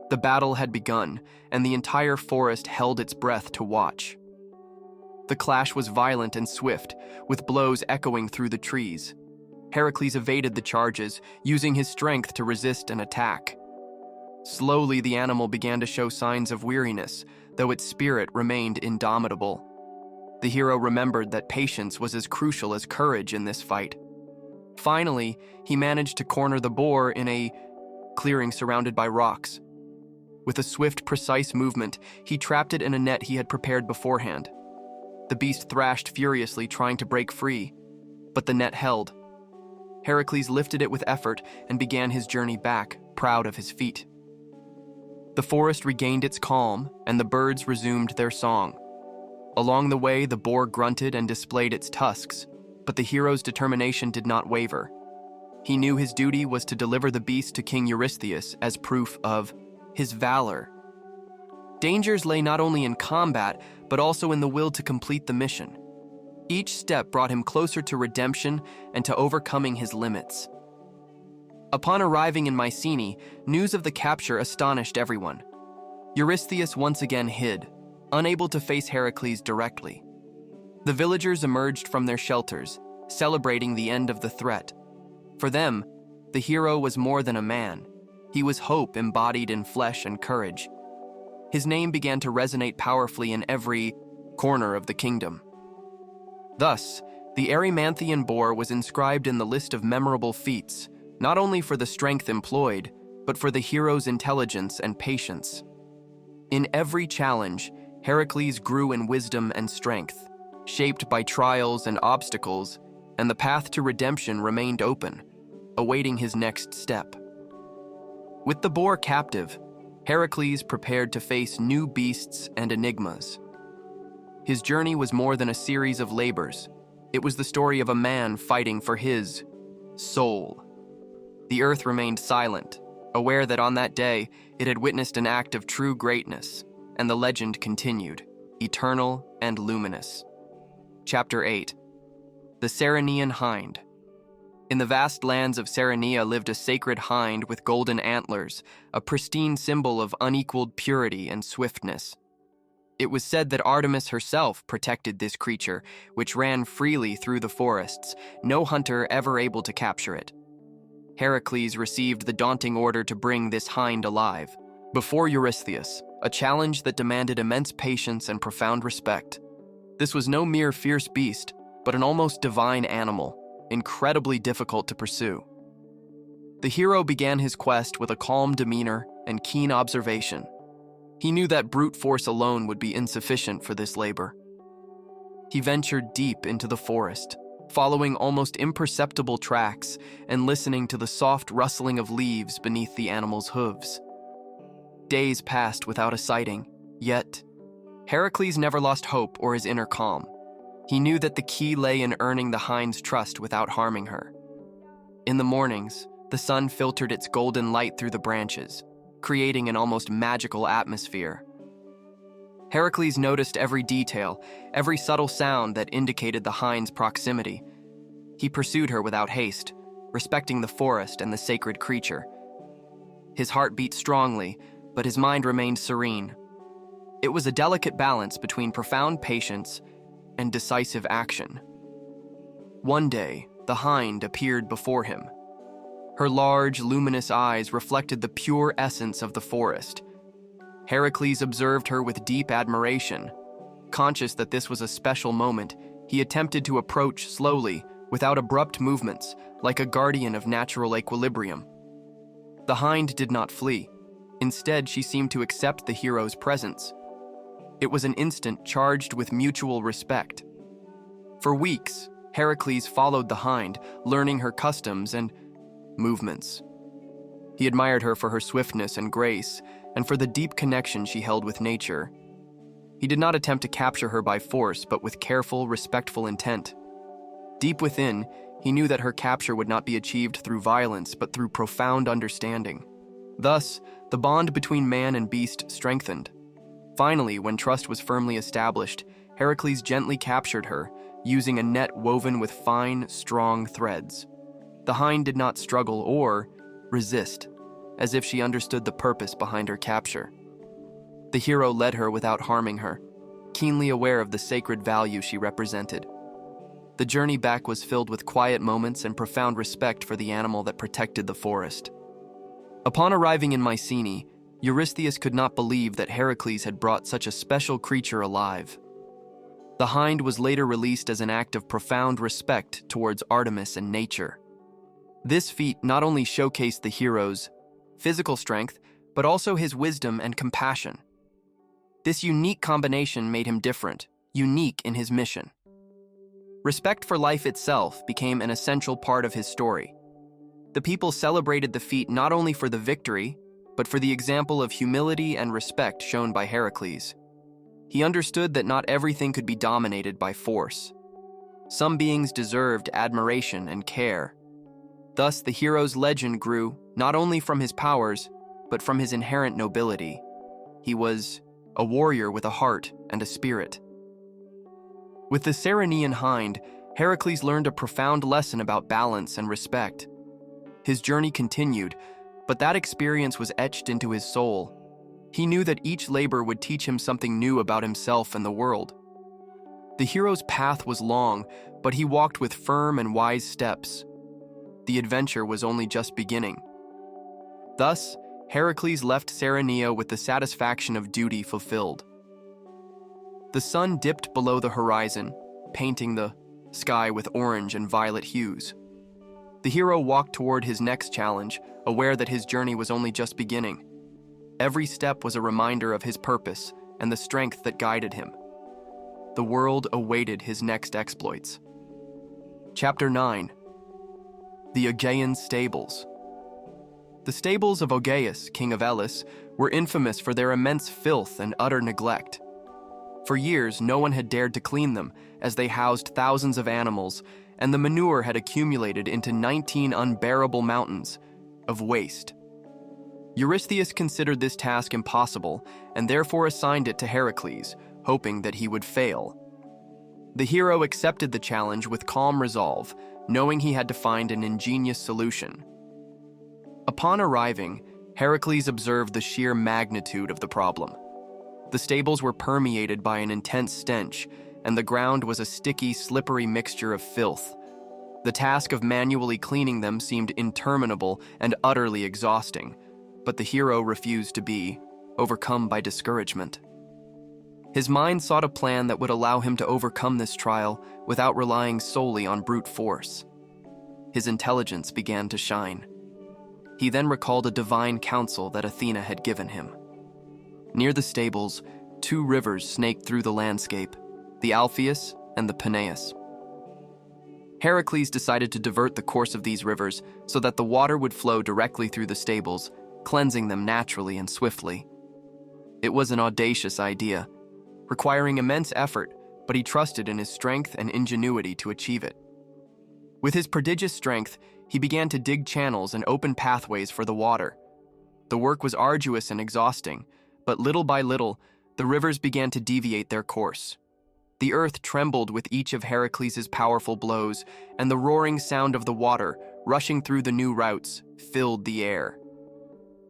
Speaker 1: The battle had begun, and the entire forest held its breath to watch. The clash was violent and swift, with blows echoing through the trees. Heracles evaded the charges, using his strength to resist an attack. Slowly, the animal began to show signs of weariness, though its spirit remained indomitable. The hero remembered that patience was as crucial as courage in this fight. Finally, he managed to corner the boar in a clearing surrounded by rocks. With a swift, precise movement, he trapped it in a net he had prepared beforehand. The beast thrashed furiously, trying to break free, but the net held. Heracles lifted it with effort and began his journey back, proud of his feat. The forest regained its calm, and the birds resumed their song. Along the way, the boar grunted and displayed its tusks, but the hero's determination did not waver. He knew his duty was to deliver the beast to King Eurystheus as proof of his valor. Dangers lay not only in combat, but also in the will to complete the mission. Each step brought him closer to redemption and to overcoming his limits. Upon arriving in Mycenae, news of the capture astonished everyone. Eurystheus once again hid, unable to face Heracles directly. The villagers emerged from their shelters, celebrating the end of the threat. For them, the hero was more than a man. He was hope embodied in flesh and courage. His name began to resonate powerfully in every corner of the kingdom. Thus, the Erymanthian boar was inscribed in the list of memorable feats, not only for the strength employed, but for the hero's intelligence and patience. In every challenge, Heracles grew in wisdom and strength, shaped by trials and obstacles, and the path to redemption remained open, awaiting his next step. With the boar captive, Heracles prepared to face new beasts and enigmas. His journey was more than a series of labors. It was the story of a man fighting for his soul. The earth remained silent, aware that on that day it had witnessed an act of true greatness, and the legend continued, eternal and luminous. Chapter 8. The Ceryneian Hind. In the vast lands of Cerynea lived a sacred hind with golden antlers, a pristine symbol of unequaled purity and swiftness. It was said that Artemis herself protected this creature, which ran freely through the forests, no hunter ever able to capture it. Heracles received the daunting order to bring this hind alive before Eurystheus, a challenge that demanded immense patience and profound respect. This was no mere fierce beast, but an almost divine animal, incredibly difficult to pursue. The hero began his quest with a calm demeanor and keen observation. He knew that brute force alone would be insufficient for this labor. He ventured deep into the forest, following almost imperceptible tracks and listening to the soft rustling of leaves beneath the animal's hooves. Days passed without a sighting, yet Heracles never lost hope or his inner calm. He knew that the key lay in earning the hind's trust without harming her. In the mornings, the sun filtered its golden light through the branches, creating an almost magical atmosphere. Heracles noticed every detail, every subtle sound that indicated the hind's proximity. He pursued her without haste, respecting the forest and the sacred creature. His heart beat strongly, but his mind remained serene. It was a delicate balance between profound patience and decisive action. One day, the hind appeared before him. Her large, luminous eyes reflected the pure essence of the forest. Heracles observed her with deep admiration. Conscious that this was a special moment, he attempted to approach slowly, without abrupt movements, like a guardian of natural equilibrium. The hind did not flee. Instead, she seemed to accept the hero's presence. It was an instant charged with mutual respect. For weeks, Heracles followed the hind, learning her customs and movements. He admired her for her swiftness and grace, and for the deep connection she held with nature. He did not attempt to capture her by force, but with careful, respectful intent. Deep within, he knew that her capture would not be achieved through violence, but through profound understanding. Thus, the bond between man and beast strengthened. Finally, when trust was firmly established, Heracles gently captured her, using a net woven with fine, strong threads. The hind did not struggle or resist, as if she understood the purpose behind her capture. The hero led her without harming her, keenly aware of the sacred value she represented. The journey back was filled with quiet moments and profound respect for the animal that protected the forest. Upon arriving in Mycenae, Eurystheus could not believe that Heracles had brought such a special creature alive. The hind was later released as an act of profound respect towards Artemis and nature. This feat not only showcased the hero's physical strength, but also his wisdom and compassion. This unique combination made him different, unique in his mission. Respect for life itself became an essential part of his story. The people celebrated the feat not only for the victory, but for the example of humility and respect shown by Heracles. He understood that not everything could be dominated by force. Some beings deserved admiration and care. Thus, the hero's legend grew not only from his powers, but from his inherent nobility. He was a warrior with a heart and a spirit. With the Ceryneian hind, Heracles learned a profound lesson about balance and respect. His journey continued, but that experience was etched into his soul. He knew that each labor would teach him something new about himself and the world. The hero's path was long, but he walked with firm and wise steps. the adventure was only just beginning. Thus, Heracles left Serenia with the satisfaction of duty fulfilled. The sun dipped below the horizon, painting the sky with orange and violet hues. The hero walked toward his next challenge, aware that his journey was only just beginning. Every step was a reminder of his purpose and the strength that guided him. The world awaited his next exploits. Chapter 9. The Augean Stables. The stables of Augeas, king of Elis, were infamous for their immense filth and utter neglect. For years, no one had dared to clean them, as they housed thousands of animals, and the manure had accumulated into 19 unbearable mountains of waste. Eurystheus considered this task impossible, and therefore assigned it to Heracles, hoping that he would fail. The hero accepted the challenge with calm resolve, knowing he had to find an ingenious solution. Upon arriving, Heracles observed the sheer magnitude of the problem. The stables were permeated by an intense stench, and the ground was a sticky, slippery mixture of filth. The task of manually cleaning them seemed interminable and utterly exhausting, but the hero refused to be overcome by discouragement. His mind sought a plan that would allow him to overcome this trial without relying solely on brute force. His intelligence began to shine. He then recalled a divine counsel that Athena had given him. Near the stables, 2 rivers snaked through the landscape, the Alpheus and the Peneus. Heracles decided to divert the course of these rivers so that the water would flow directly through the stables, cleansing them naturally and swiftly. It was an audacious idea, requiring immense effort, but he trusted in his strength and ingenuity to achieve it. With his prodigious strength, he began to dig channels and open pathways for the water. The work was arduous and exhausting, but little by little, the rivers began to deviate their course. The earth trembled with each of Heracles' powerful blows, and the roaring sound of the water, rushing through the new routes, filled the air.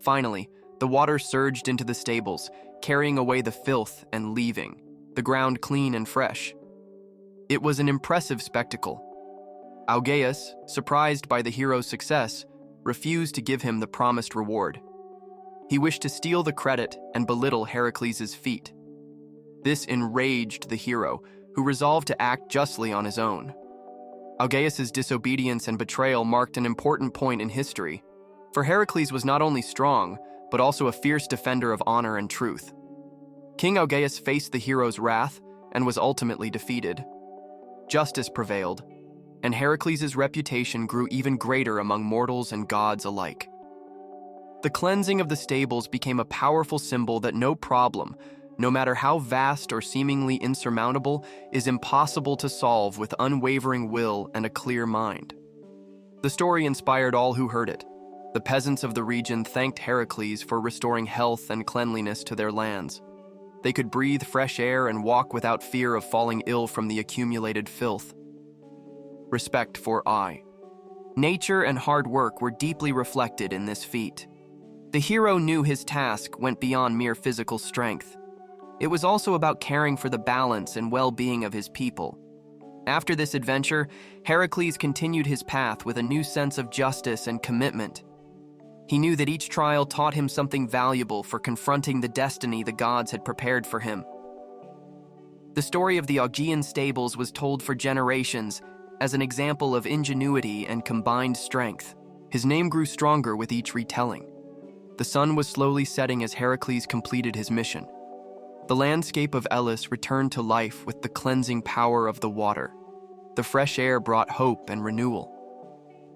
Speaker 1: Finally, the water surged into the stables, carrying away the filth and leaving the ground clean and fresh. It was an impressive spectacle. Augeas, surprised by the hero's success, refused to give him the promised reward. He wished to steal the credit and belittle Heracles' feat. This enraged the hero, who resolved to act justly on his own. Augeas' disobedience and betrayal marked an important point in history, for Heracles was not only strong, but also a fierce defender of honor and truth. King Augeas faced the hero's wrath and was ultimately defeated. Justice prevailed, and Heracles' reputation grew even greater among mortals and gods alike. The cleansing of the stables became a powerful symbol that no problem, no matter how vast or seemingly insurmountable, is impossible to solve with unwavering will and a clear mind. The story inspired all who heard it. The peasants of the region thanked Heracles for restoring health and cleanliness to their lands. They could breathe fresh air and walk without fear of falling ill from the accumulated filth. Respect for nature and hard work were deeply reflected in this feat. The hero knew his task went beyond mere physical strength. It was also about caring for the balance and well-being of his people. After this adventure, Heracles continued his path with a new sense of justice and commitment. He knew that each trial taught him something valuable for confronting the destiny the gods had prepared for him. The story of the Augean stables was told for generations as an example of ingenuity and combined strength. His name grew stronger with each retelling. The sun was slowly setting as Heracles completed his mission. The landscape of Elis returned to life with the cleansing power of the water. The fresh air brought hope and renewal.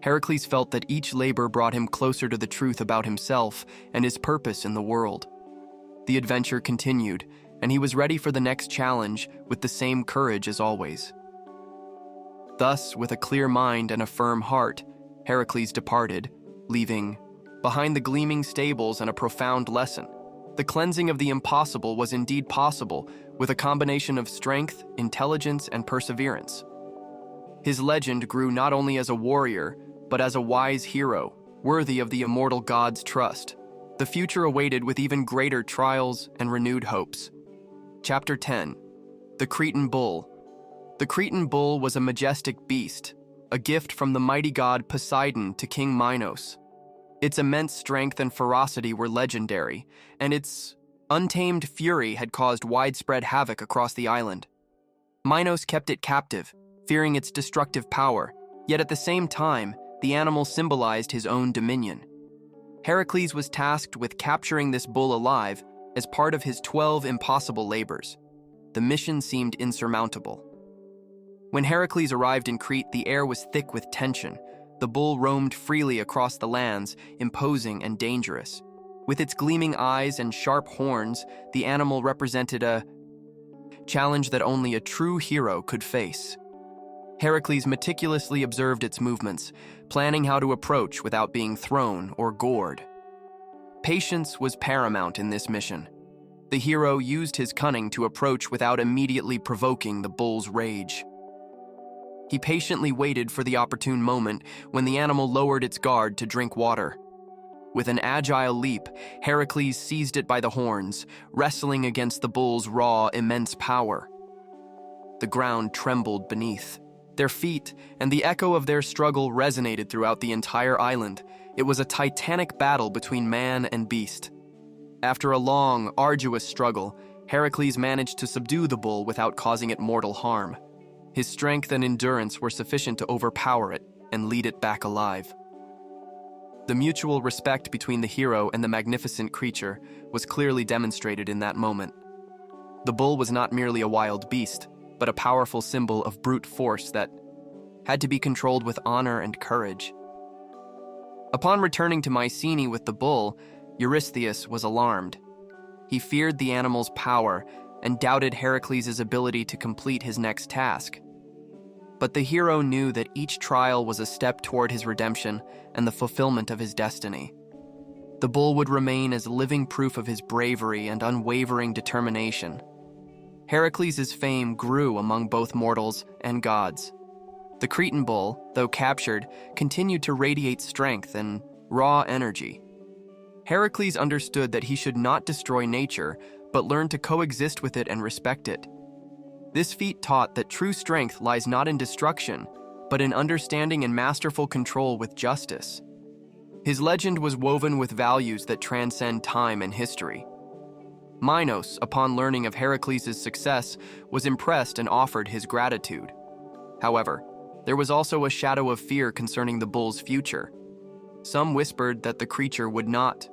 Speaker 1: Heracles felt that each labor brought him closer to the truth about himself and his purpose in the world. The adventure continued, and he was ready for the next challenge with the same courage as always. Thus, with a clear mind and a firm heart, Heracles departed, leaving behind the gleaming stables and a profound lesson. The cleansing of the impossible was indeed possible, with a combination of strength, intelligence, and perseverance. His legend grew not only as a warrior, but as a wise hero, worthy of the immortal god's trust. The future awaited with even greater trials and renewed hopes. Chapter 10. The Cretan Bull. The Cretan bull was a majestic beast, a gift from the mighty god Poseidon to King Minos. Its immense strength and ferocity were legendary, and its untamed fury had caused widespread havoc across the island. Minos kept it captive, fearing its destructive power, yet at the same time, the animal symbolized his own dominion. Heracles was tasked with capturing this bull alive as part of his 12 impossible labors. The mission seemed insurmountable. When Heracles arrived in Crete, the air was thick with tension. The bull roamed freely across the lands, imposing and dangerous. With its gleaming eyes and sharp horns, the animal represented a challenge that only a true hero could face. Heracles meticulously observed its movements, planning how to approach without being thrown or gored. Patience was paramount in this mission. The hero used his cunning to approach without immediately provoking the bull's rage. He patiently waited for the opportune moment when the animal lowered its guard to drink water. With an agile leap, Heracles seized it by the horns, wrestling against the bull's raw, immense power. The ground trembled beneath. Their feet and the echo of their struggle resonated throughout the entire island. It was a titanic battle between man and beast. After a long, arduous struggle, Heracles managed to subdue the bull without causing it mortal harm. His strength and endurance were sufficient to overpower it and lead it back alive. The mutual respect between the hero and the magnificent creature was clearly demonstrated in that moment. The bull was not merely a wild beast, but a powerful symbol of brute force that had to be controlled with honor and courage. Upon returning to Mycenae with the bull, Eurystheus was alarmed. He feared the animal's power and doubted Heracles' ability to complete his next task. But the hero knew that each trial was a step toward his redemption and the fulfillment of his destiny. The bull would remain as living proof of his bravery and unwavering determination. Heracles' fame grew among both mortals and gods. The Cretan bull, though captured, continued to radiate strength and raw energy. Heracles understood that he should not destroy nature, but learn to coexist with it and respect it. This feat taught that true strength lies not in destruction, but in understanding and masterful control with justice. His legend was woven with values that transcend time and history. Minos, upon learning of Heracles' success, was impressed and offered his gratitude. However, there was also a shadow of fear concerning the bull's future. Some whispered that the creature would not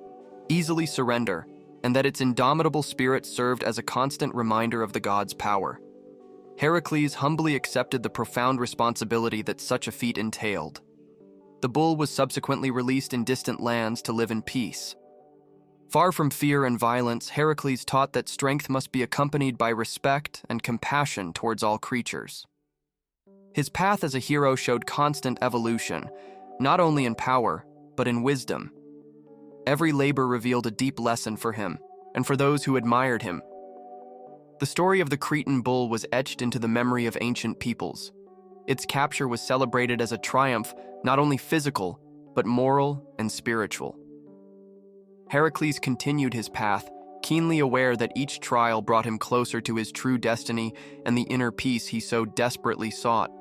Speaker 1: easily surrender, and that its indomitable spirit served as a constant reminder of the god's power. Heracles humbly accepted the profound responsibility that such a feat entailed. The bull was subsequently released in distant lands to live in peace. Far from fear and violence, Heracles taught that strength must be accompanied by respect and compassion towards all creatures. His path as a hero showed constant evolution, not only in power, but in wisdom. Every labor revealed a deep lesson for him, and for those who admired him. The story of the Cretan bull was etched into the memory of ancient peoples. Its capture was celebrated as a triumph, not only physical, but moral and spiritual. Heracles continued his path, keenly aware that each trial brought him closer to his true destiny and the inner peace he so desperately sought.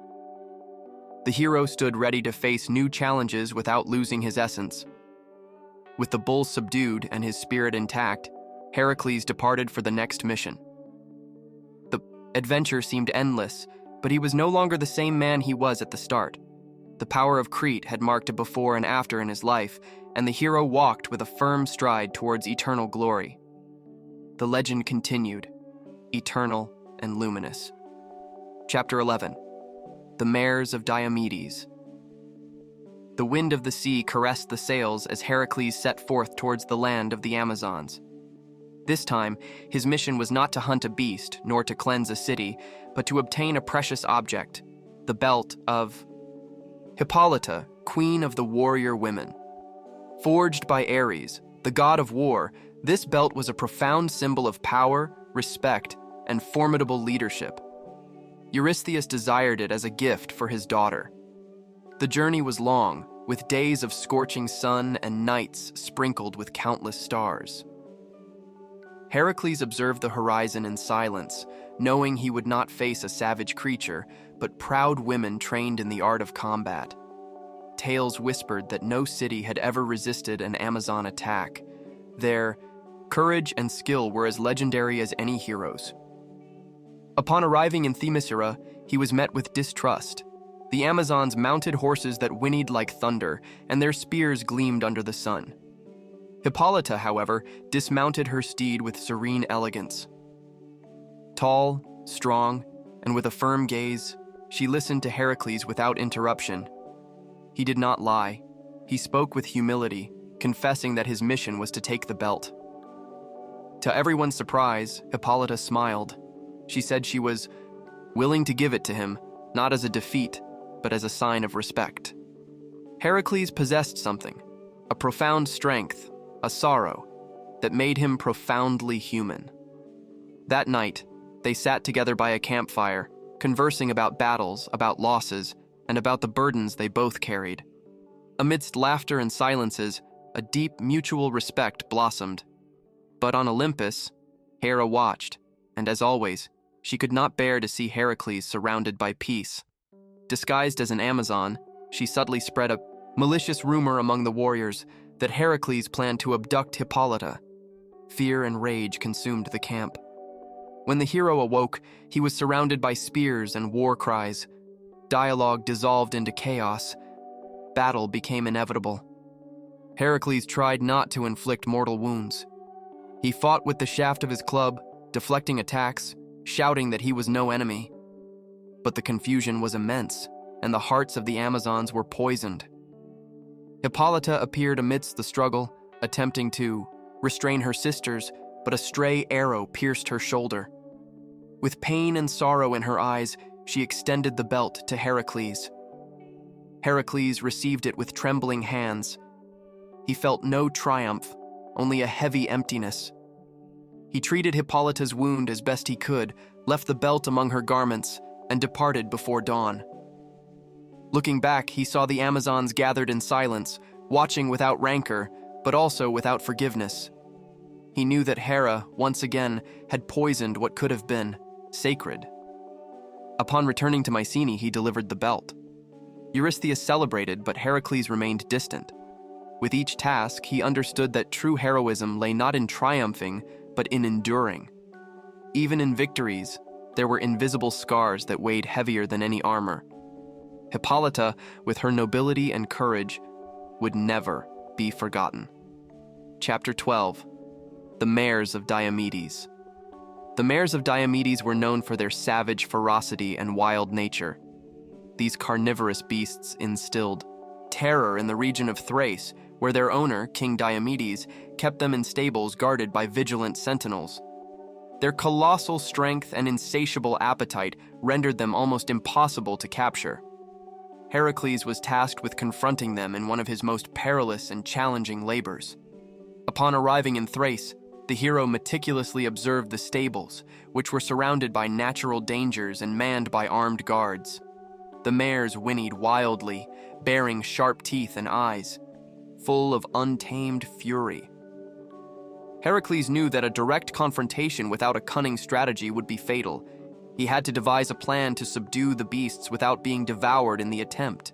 Speaker 1: The hero stood ready to face new challenges without losing his essence. With the bull subdued and his spirit intact, Heracles departed for the next mission. The adventure seemed endless, but he was no longer the same man he was at the start. The power of Crete had marked a before and after in his life, and the hero walked with a firm stride towards eternal glory. The legend continued, eternal and luminous. Chapter 11. The Mares of Diomedes. The wind of the sea caressed the sails as Heracles set forth towards the land of the Amazons. This time, his mission was not to hunt a beast, nor to cleanse a city, but to obtain a precious object, the belt of Hippolyta, queen of the warrior women. Forged by Ares, the god of war, this belt was a profound symbol of power, respect, and formidable leadership. Eurystheus desired it as a gift for his daughter. The journey was long, with days of scorching sun and nights sprinkled with countless stars. Heracles observed the horizon in silence, knowing he would not face a savage creature, but proud women trained in the art of combat. Tales whispered that no city had ever resisted an Amazon attack. Their courage and skill were as legendary as any heroes. Upon arriving in Themyscira, he was met with distrust. The Amazons mounted horses that whinnied like thunder, and their spears gleamed under the sun. Hippolyta, however, dismounted her steed with serene elegance. Tall, strong, and with a firm gaze, she listened to Heracles without interruption. He did not lie. He spoke with humility, confessing that his mission was to take the belt. To everyone's surprise, Hippolyta smiled. She said she was willing to give it to him, not as a defeat, but as a sign of respect. Heracles possessed something, a profound strength, a sorrow, that made him profoundly human. That night, they sat together by a campfire, conversing about battles, about losses, and about the burdens they both carried. Amidst laughter and silences, a deep mutual respect blossomed. But on Olympus, Hera watched, and as always, she could not bear to see Heracles surrounded by peace. Disguised as an Amazon, she subtly spread a malicious rumor among the warriors that Heracles planned to abduct Hippolyta. Fear and rage consumed the camp. When the hero awoke, he was surrounded by spears and war cries. Dialogue dissolved into chaos. Battle became inevitable. Heracles tried not to inflict mortal wounds. He fought with the shaft of his club, deflecting attacks, shouting that he was no enemy. But the confusion was immense, and the hearts of the Amazons were poisoned. Hippolyta appeared amidst the struggle, attempting to restrain her sisters, but a stray arrow pierced her shoulder. With pain and sorrow in her eyes, she extended the belt to Heracles. Heracles received it with trembling hands. He felt no triumph, only a heavy emptiness. He treated Hippolyta's wound as best he could, left the belt among her garments, and departed before dawn. Looking back, he saw the Amazons gathered in silence, watching without rancor, but also without forgiveness. He knew that Hera, once again, had poisoned what could have been sacred. Upon returning to Mycenae, he delivered the belt. Eurystheus celebrated, but Heracles remained distant. With each task, he understood that true heroism lay not in triumphing, but in enduring. Even in victories, there were invisible scars that weighed heavier than any armor. Hippolyta, with her nobility and courage, would never be forgotten. Chapter 12. The Mares of Diomedes. The mares of Diomedes were known for their savage ferocity and wild nature. These carnivorous beasts instilled terror in the region of Thrace, where their owner, King Diomedes, kept them in stables guarded by vigilant sentinels. Their colossal strength and insatiable appetite rendered them almost impossible to capture. Heracles was tasked with confronting them in one of his most perilous and challenging labors. Upon arriving in Thrace, the hero meticulously observed the stables, which were surrounded by natural dangers and manned by armed guards. The mares whinnied wildly, baring sharp teeth and eyes, full of untamed fury. Heracles knew that a direct confrontation without a cunning strategy would be fatal. He had to devise a plan to subdue the beasts without being devoured in the attempt.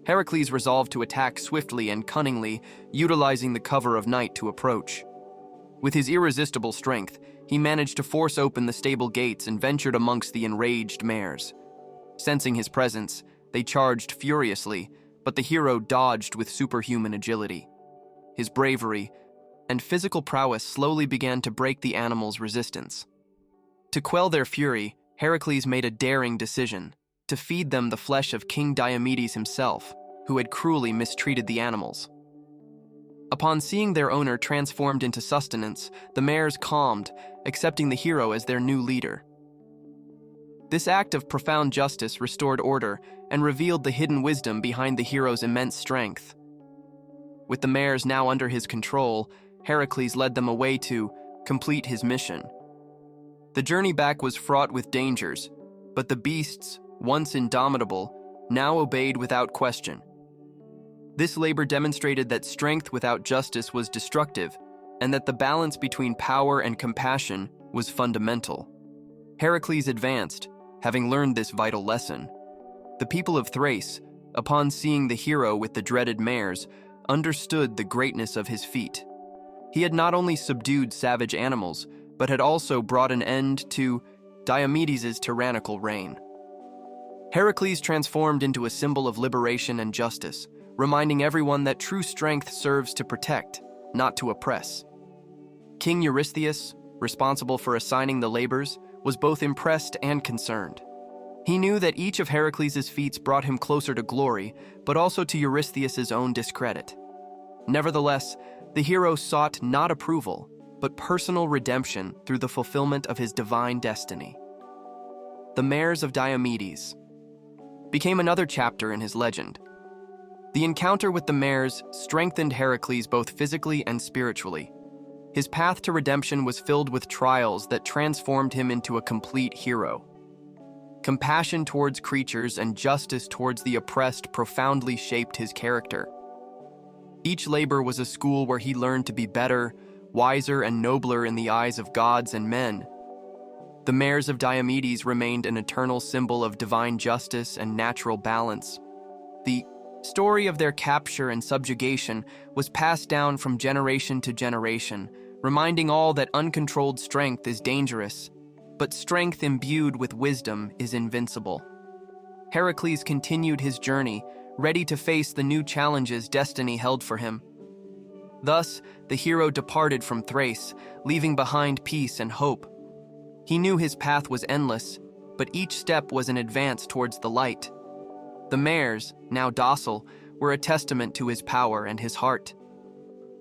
Speaker 1: Heracles resolved to attack swiftly and cunningly, utilizing the cover of night to approach. With his irresistible strength, he managed to force open the stable gates and ventured amongst the enraged mares. Sensing his presence, they charged furiously, but the hero dodged with superhuman agility. His bravery and physical prowess slowly began to break the animals' resistance. To quell their fury, Heracles made a daring decision: to feed them the flesh of King Diomedes himself, who had cruelly mistreated the animals. Upon seeing their owner transformed into sustenance, the mares calmed, accepting the hero as their new leader. This act of profound justice restored order and revealed the hidden wisdom behind the hero's immense strength. With the mares now under his control, Heracles led them away to complete his mission. The journey back was fraught with dangers, but the beasts, once indomitable, now obeyed without question. This labor demonstrated that strength without justice was destructive, and that the balance between power and compassion was fundamental. Heracles advanced, having learned this vital lesson. The people of Thrace, upon seeing the hero with the dreaded mares, understood the greatness of his feat. He had not only subdued savage animals, but had also brought an end to Diomedes' tyrannical reign. Heracles transformed into a symbol of liberation and justice, reminding everyone that true strength serves to protect, not to oppress. King Eurystheus, responsible for assigning the labors, was both impressed and concerned. He knew that each of Heracles' feats brought him closer to glory, but also to Eurystheus' own discredit. Nevertheless, the hero sought not approval, but personal redemption through the fulfillment of his divine destiny. The mares of Diomedes became another chapter in his legend. The encounter with the mares strengthened Heracles both physically and spiritually. His path to redemption was filled with trials that transformed him into a complete hero. Compassion towards creatures and justice towards the oppressed profoundly shaped his character. Each labor was a school where he learned to be better, wiser, and nobler in the eyes of gods and men. The mares of Diomedes remained an eternal symbol of divine justice and natural balance. The story of their capture and subjugation was passed down from generation to generation, reminding all that uncontrolled strength is dangerous, but strength imbued with wisdom is invincible. Heracles continued his journey, ready to face the new challenges destiny held for him. Thus, the hero departed from Thrace, leaving behind peace and hope. He knew his path was endless, but each step was an advance towards the light. The mares, now docile, were a testament to his power and his heart.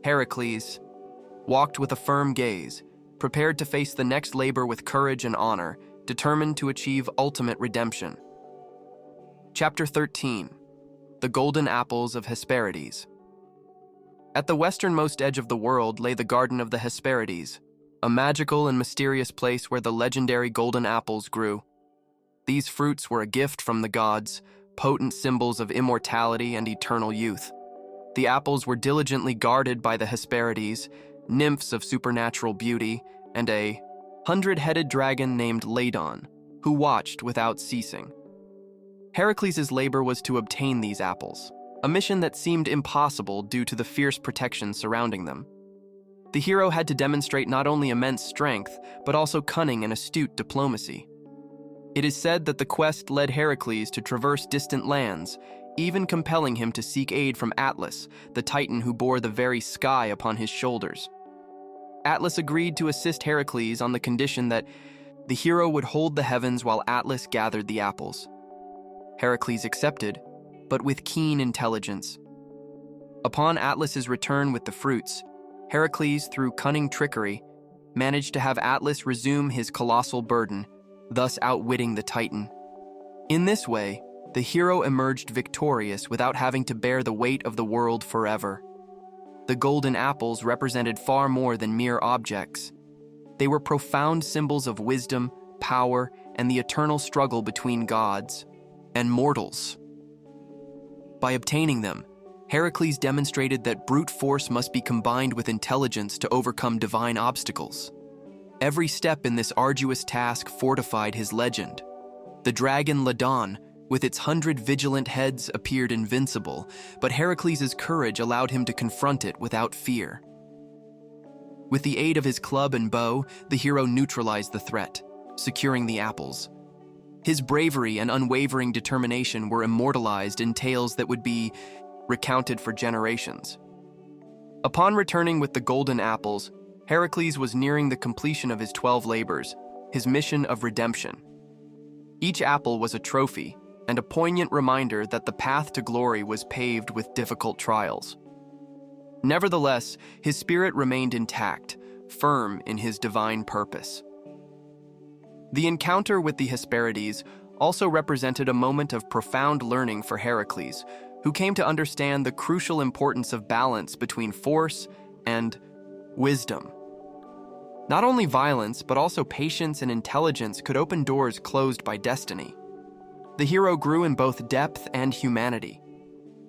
Speaker 1: Heracles walked with a firm gaze, prepared to face the next labor with courage and honor, determined to achieve ultimate redemption. Chapter 13. The Golden Apples of Hesperides. At the westernmost edge of the world lay the Garden of the Hesperides, a magical and mysterious place where the legendary golden apples grew. These fruits were a gift from the gods, potent symbols of immortality and eternal youth. The apples were diligently guarded by the Hesperides, nymphs of supernatural beauty, and a 100-headed dragon named Ladon, who watched without ceasing. Heracles' labor was to obtain these apples, a mission that seemed impossible due to the fierce protection surrounding them. The hero had to demonstrate not only immense strength, but also cunning and astute diplomacy. It is said that the quest led Heracles to traverse distant lands, even compelling him to seek aid from Atlas, the titan who bore the very sky upon his shoulders. Atlas agreed to assist Heracles on the condition that the hero would hold the heavens while Atlas gathered the apples. Heracles accepted, but with keen intelligence. Upon Atlas's return with the fruits, Heracles, through cunning trickery, managed to have Atlas resume his colossal burden, thus outwitting the Titan. In this way, the hero emerged victorious without having to bear the weight of the world forever. The golden apples represented far more than mere objects. They were profound symbols of wisdom, power, and the eternal struggle between gods and mortals. By obtaining them, Heracles demonstrated that brute force must be combined with intelligence to overcome divine obstacles. Every step in this arduous task fortified his legend. The dragon Ladon, with its 100 vigilant heads, appeared invincible, but Heracles' courage allowed him to confront it without fear. With the aid of his club and bow, the hero neutralized the threat, securing the apples. His bravery and unwavering determination were immortalized in tales that would be recounted for generations. Upon returning with the golden apples, Heracles was nearing the completion of his 12 labors, his mission of redemption. Each apple was a trophy, and a poignant reminder that the path to glory was paved with difficult trials. Nevertheless, his spirit remained intact, firm in his divine purpose. The encounter with the Hesperides also represented a moment of profound learning for Heracles, who came to understand the crucial importance of balance between force and wisdom. Not only violence, but also patience and intelligence could open doors closed by destiny. The hero grew in both depth and humanity.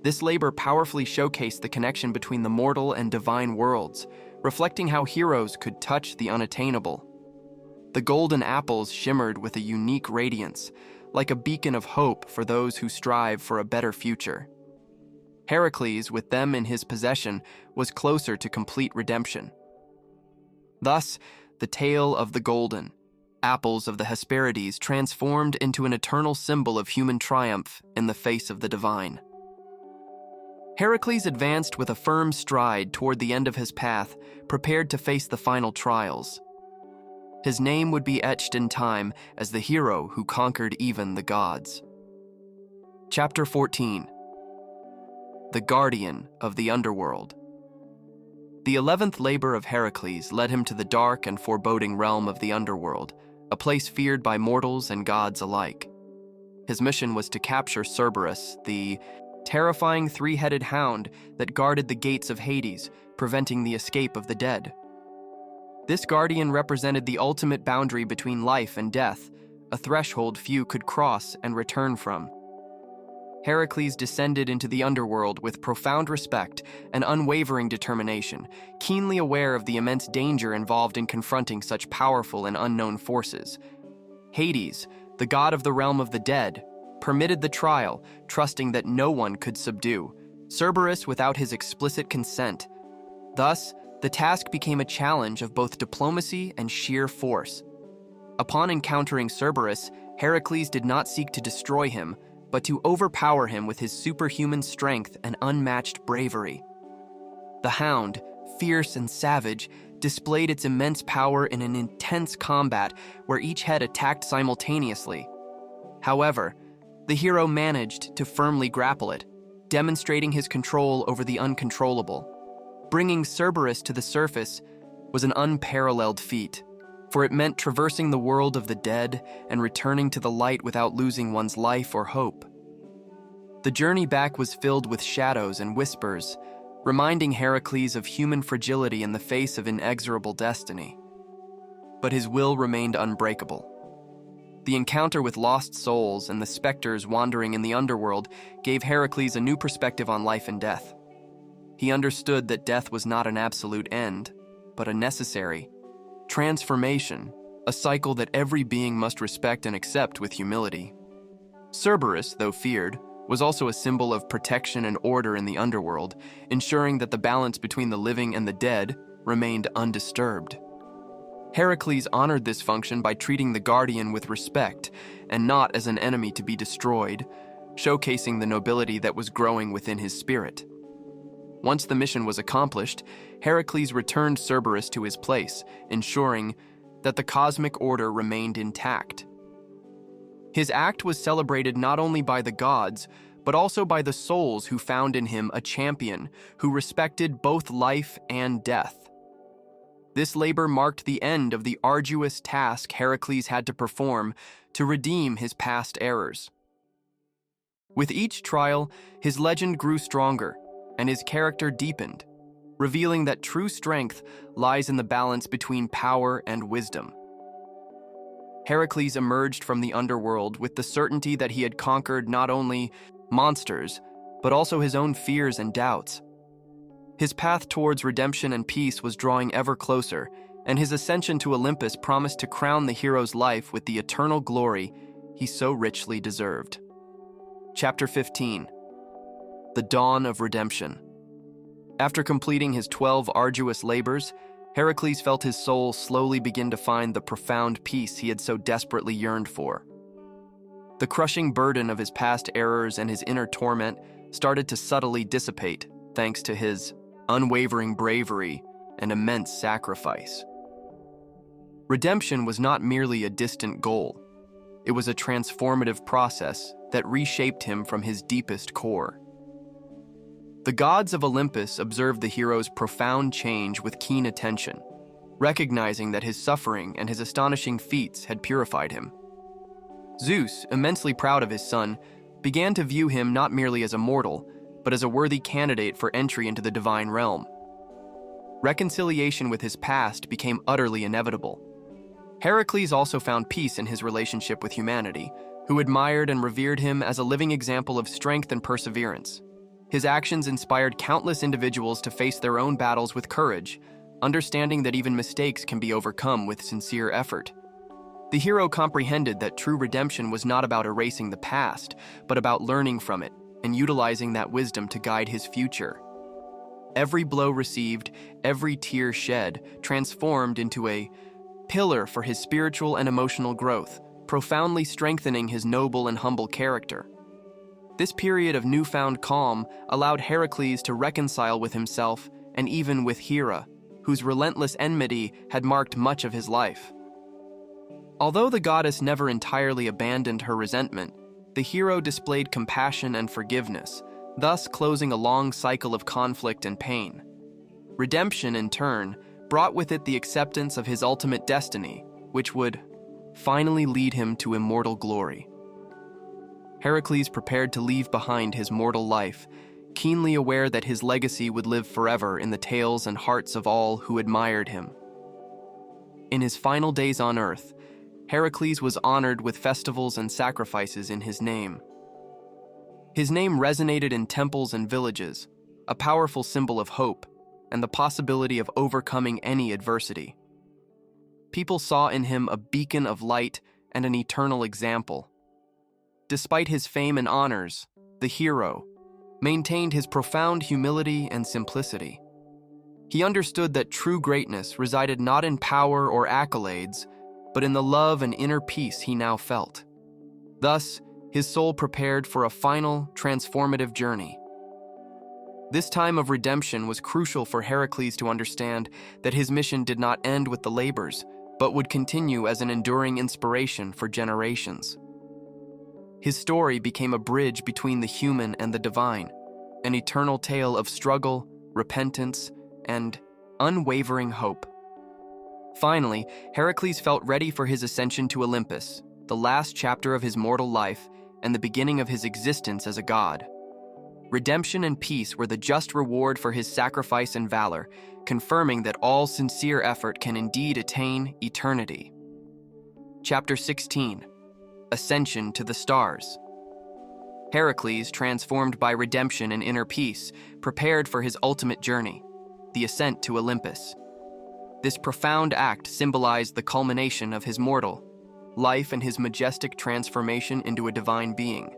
Speaker 1: This labor powerfully showcased the connection between the mortal and divine worlds, reflecting how heroes could touch the unattainable. The golden apples shimmered with a unique radiance, like a beacon of hope for those who strive for a better future. Heracles, with them in his possession, was closer to complete redemption. Thus, the tale of the golden apples of the Hesperides transformed into an eternal symbol of human triumph in the face of the divine. Heracles advanced with a firm stride toward the end of his path, prepared to face the final trials. His name would be etched in time as the hero who conquered even the gods. Chapter 14. The Guardian of the Underworld. The 11th labor of Heracles led him to the dark and foreboding realm of the underworld, a place feared by mortals and gods alike. His mission was to capture Cerberus, the terrifying three-headed hound that guarded the gates of Hades, preventing the escape of the dead. This guardian represented the ultimate boundary between life and death, a threshold few could cross and return from. Heracles descended into the underworld with profound respect and unwavering determination, keenly aware of the immense danger involved in confronting such powerful and unknown forces. Hades, the god of the realm of the dead, permitted the trial, trusting that no one could subdue Cerberus without his explicit consent. Thus, the task became a challenge of both diplomacy and sheer force. Upon encountering Cerberus, Heracles did not seek to destroy him, but to overpower him with his superhuman strength and unmatched bravery. The hound, fierce and savage, displayed its immense power in an intense combat where each head attacked simultaneously. However, the hero managed to firmly grapple it, demonstrating his control over the uncontrollable. Bringing Cerberus to the surface was an unparalleled feat, for it meant traversing the world of the dead and returning to the light without losing one's life or hope. The journey back was filled with shadows and whispers, reminding Heracles of human fragility in the face of inexorable destiny. But his will remained unbreakable. The encounter with lost souls and the specters wandering in the underworld gave Heracles a new perspective on life and death. He understood that death was not an absolute end, but a necessary transformation, a cycle that every being must respect and accept with humility. Cerberus, though feared, was also a symbol of protection and order in the underworld, ensuring that the balance between the living and the dead remained undisturbed. Heracles honored this function by treating the guardian with respect and not as an enemy to be destroyed, showcasing the nobility that was growing within his spirit. Once the mission was accomplished, Heracles returned Cerberus to his place, ensuring that the cosmic order remained intact. His act was celebrated not only by the gods, but also by the souls who found in him a champion who respected both life and death. This labor marked the end of the arduous task Heracles had to perform to redeem his past errors. With each trial, his legend grew stronger, and his character deepened, revealing that true strength lies in the balance between power and wisdom. Heracles emerged from the underworld with the certainty that he had conquered not only monsters, but also his own fears and doubts. His path towards redemption and peace was drawing ever closer, and his ascension to Olympus promised to crown the hero's life with the eternal glory he so richly deserved. Chapter 15. The Dawn of Redemption. After completing his 12 arduous labors, Heracles felt his soul slowly begin to find the profound peace he had so desperately yearned for. The crushing burden of his past errors and his inner torment started to subtly dissipate thanks to his unwavering bravery and immense sacrifice. Redemption was not merely a distant goal. It was a transformative process that reshaped him from his deepest core. The gods of Olympus observed the hero's profound change with keen attention, recognizing that his suffering and his astonishing feats had purified him. Zeus, immensely proud of his son, began to view him not merely as a mortal, but as a worthy candidate for entry into the divine realm. Reconciliation with his past became utterly inevitable. Heracles also found peace in his relationship with humanity, who admired and revered him as a living example of strength and perseverance. His actions inspired countless individuals to face their own battles with courage, understanding that even mistakes can be overcome with sincere effort. The hero comprehended that true redemption was not about erasing the past, but about learning from it and utilizing that wisdom to guide his future. Every blow received, every tear shed, transformed into a pillar for his spiritual and emotional growth, profoundly strengthening his noble and humble character. This period of newfound calm allowed Heracles to reconcile with himself and even with Hera, whose relentless enmity had marked much of his life. Although the goddess never entirely abandoned her resentment, the hero displayed compassion and forgiveness, thus closing a long cycle of conflict and pain. Redemption, in turn, brought with it the acceptance of his ultimate destiny, which would finally lead him to immortal glory. Heracles prepared to leave behind his mortal life, keenly aware that his legacy would live forever in the tales and hearts of all who admired him. In his final days on Earth, Heracles was honored with festivals and sacrifices in his name. His name resonated in temples and villages, a powerful symbol of hope and the possibility of overcoming any adversity. People saw in him a beacon of light and an eternal example. Despite his fame and honors, the hero maintained his profound humility and simplicity. He understood that true greatness resided not in power or accolades, but in the love and inner peace he now felt. Thus, his soul prepared for a final, transformative journey. This time of redemption was crucial for Heracles to understand that his mission did not end with the labors, but would continue as an enduring inspiration for generations. His story became a bridge between the human and the divine, an eternal tale of struggle, repentance, and unwavering hope. Finally, Heracles felt ready for his ascension to Olympus, the last chapter of his mortal life and the beginning of his existence as a god. Redemption and peace were the just reward for his sacrifice and valor, confirming that all sincere effort can indeed attain eternity. Chapter 16. Ascension to the Stars. Heracles, transformed by redemption and inner peace, prepared for his ultimate journey, the ascent to Olympus. This profound act symbolized the culmination of his mortal life and his majestic transformation into a divine being.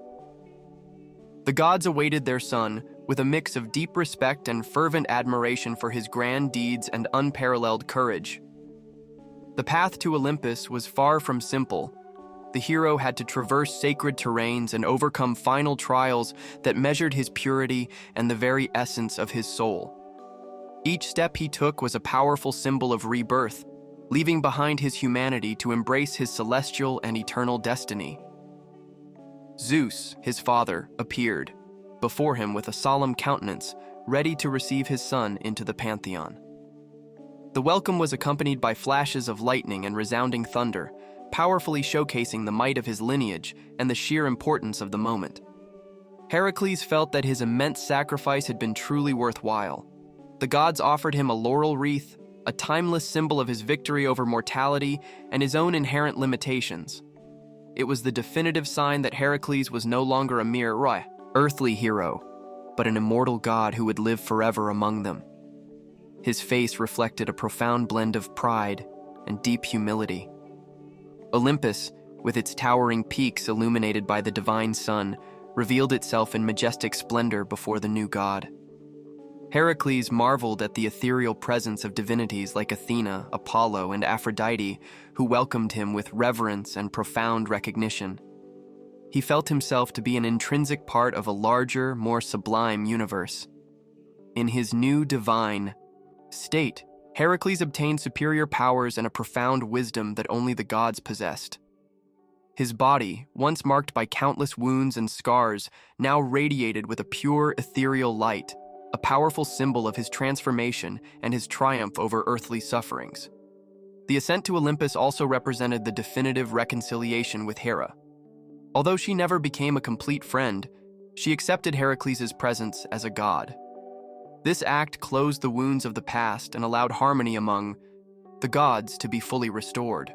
Speaker 1: The gods awaited their son with a mix of deep respect and fervent admiration for his grand deeds and unparalleled courage. The path to Olympus was far from simple. The hero had to traverse sacred terrains and overcome final trials that measured his purity and the very essence of his soul. Each step he took was a powerful symbol of rebirth, leaving behind his humanity to embrace his celestial and eternal destiny. Zeus, his father, appeared before him with a solemn countenance, ready to receive his son into the pantheon. The welcome was accompanied by flashes of lightning and resounding thunder, powerfully showcasing the might of his lineage and the sheer importance of the moment. Heracles felt that his immense sacrifice had been truly worthwhile. The gods offered him a laurel wreath, a timeless symbol of his victory over mortality and his own inherent limitations. It was the definitive sign that Heracles was no longer a mere earthly hero, but an immortal god who would live forever among them. His face reflected a profound blend of pride and deep humility. Olympus, with its towering peaks illuminated by the divine sun, revealed itself in majestic splendor before the new god. Heracles marveled at the ethereal presence of divinities like Athena, Apollo, and Aphrodite, who welcomed him with reverence and profound recognition. He felt himself to be an intrinsic part of a larger, more sublime universe. In his new divine state, Heracles obtained superior powers and a profound wisdom that only the gods possessed. His body, once marked by countless wounds and scars, now radiated with a pure, ethereal light, a powerful symbol of his transformation and his triumph over earthly sufferings. The ascent to Olympus also represented the definitive reconciliation with Hera. Although she never became a complete friend, she accepted Heracles' presence as a god. This act closed the wounds of the past and allowed harmony among the gods to be fully restored.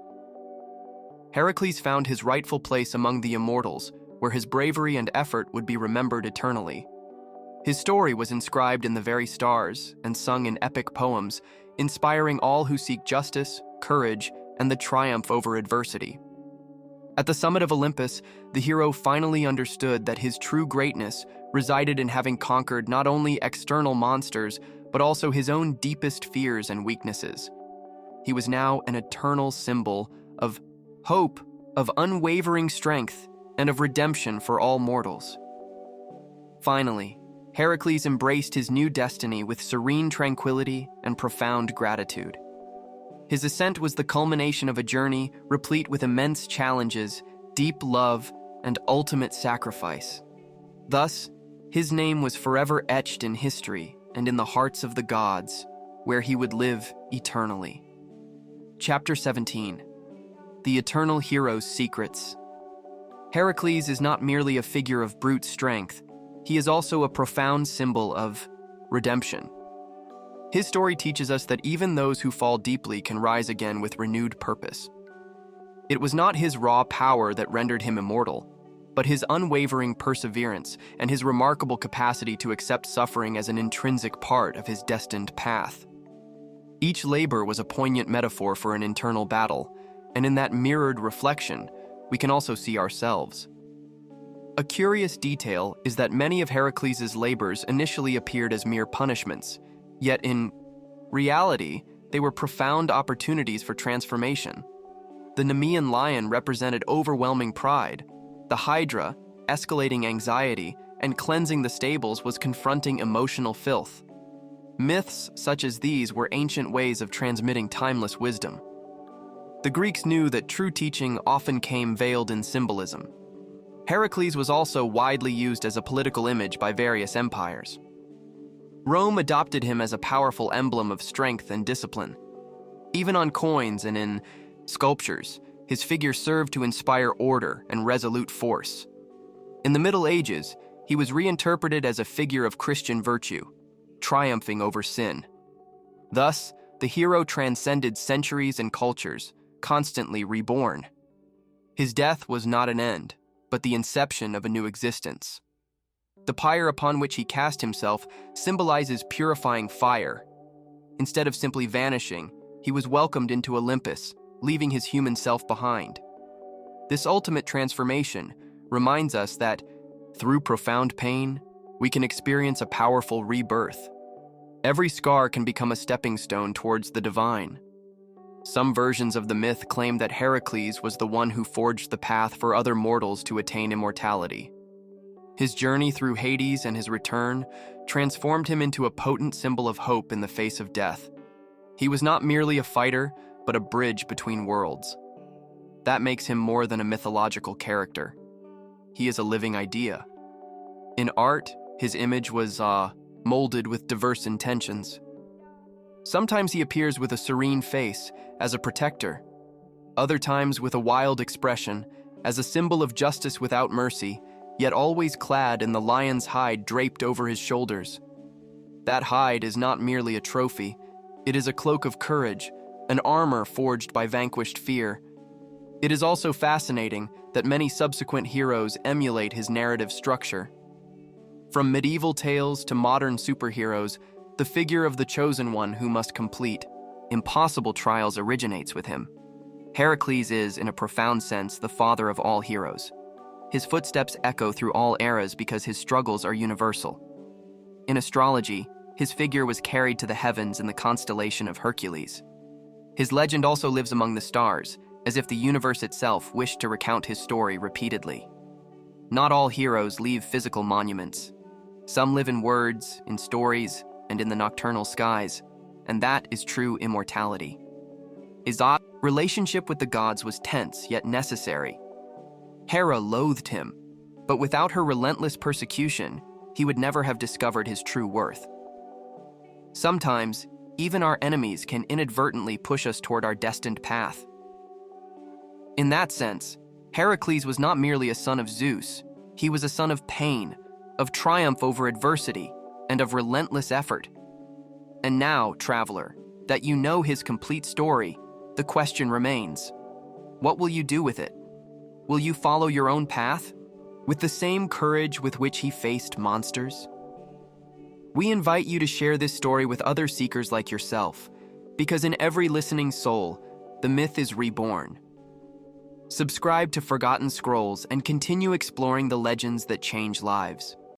Speaker 1: Heracles found his rightful place among the immortals, where his bravery and effort would be remembered eternally. His story was inscribed in the very stars and sung in epic poems, inspiring all who seek justice, courage, and the triumph over adversity. At the summit of Olympus, the hero finally understood that his true greatness resided in having conquered not only external monsters, but also his own deepest fears and weaknesses. He was now an eternal symbol of hope, of unwavering strength, and of redemption for all mortals. Finally, Heracles embraced his new destiny with serene tranquility and profound gratitude. His ascent was the culmination of a journey replete with immense challenges, deep love, and ultimate sacrifice. Thus, his name was forever etched in history and in the hearts of the gods, where he would live eternally. Chapter 17. The Eternal Hero's Secrets. Heracles is not merely a figure of brute strength, he is also a profound symbol of redemption. His story teaches us that even those who fall deeply can rise again with renewed purpose. It was not his raw power that rendered him immortal, but his unwavering perseverance and his remarkable capacity to accept suffering as an intrinsic part of his destined path. Each labor was a poignant metaphor for an internal battle, and in that mirrored reflection, we can also see ourselves. A curious detail is that many of Heracles' labors initially appeared as mere punishments, yet in reality, they were profound opportunities for transformation. The Nemean lion represented overwhelming pride. The Hydra, escalating anxiety, and cleansing the stables was confronting emotional filth. Myths such as these were ancient ways of transmitting timeless wisdom. The Greeks knew that true teaching often came veiled in symbolism. Heracles was also widely used as a political image by various empires. Rome adopted him as a powerful emblem of strength and discipline. Even on coins and in sculptures, his figure served to inspire order and resolute force. In the Middle Ages, he was reinterpreted as a figure of Christian virtue, triumphing over sin. Thus, the hero transcended centuries and cultures, constantly reborn. His death was not an end, but the inception of a new existence. The pyre upon which he cast himself symbolizes purifying fire. Instead of simply vanishing, he was welcomed into Olympus, leaving his human self behind. This ultimate transformation reminds us that, through profound pain, we can experience a powerful rebirth. Every scar can become a stepping stone towards the divine. Some versions of the myth claim that Heracles was the one who forged the path for other mortals to attain immortality. His journey through Hades and his return transformed him into a potent symbol of hope in the face of death. He was not merely a fighter, but a bridge between worlds. That makes him more than a mythological character. He is a living idea. In art, his image was molded with diverse intentions. Sometimes he appears with a serene face, as a protector. Other times with a wild expression, as a symbol of justice without mercy, yet always clad in the lion's hide draped over his shoulders. That hide is not merely a trophy, it is a cloak of courage, an armor forged by vanquished fear. It is also fascinating that many subsequent heroes emulate his narrative structure. From medieval tales to modern superheroes, the figure of the chosen one who must complete impossible trials originates with him. Heracles is, in a profound sense, the father of all heroes. His footsteps echo through all eras because his struggles are universal. In astrology, his figure was carried to the heavens in the constellation of Hercules. His legend also lives among the stars, as if the universe itself wished to recount his story repeatedly. Not all heroes leave physical monuments. Some live in words, in stories, and in the nocturnal skies, and that is true immortality. His relationship with the gods was tense yet necessary. Hera loathed him, but without her relentless persecution, he would never have discovered his true worth. Sometimes, even our enemies can inadvertently push us toward our destined path. In that sense, Heracles was not merely a son of Zeus, he was a son of pain, of triumph over adversity, and of relentless effort. And now, traveler, that you know his complete story, the question remains: what will you do with it? Will you follow your own path, with the same courage with which he faced monsters? We invite you to share this story with other seekers like yourself, because in every listening soul, the myth is reborn. Subscribe to Forgotten Scrolls and continue exploring the legends that change lives.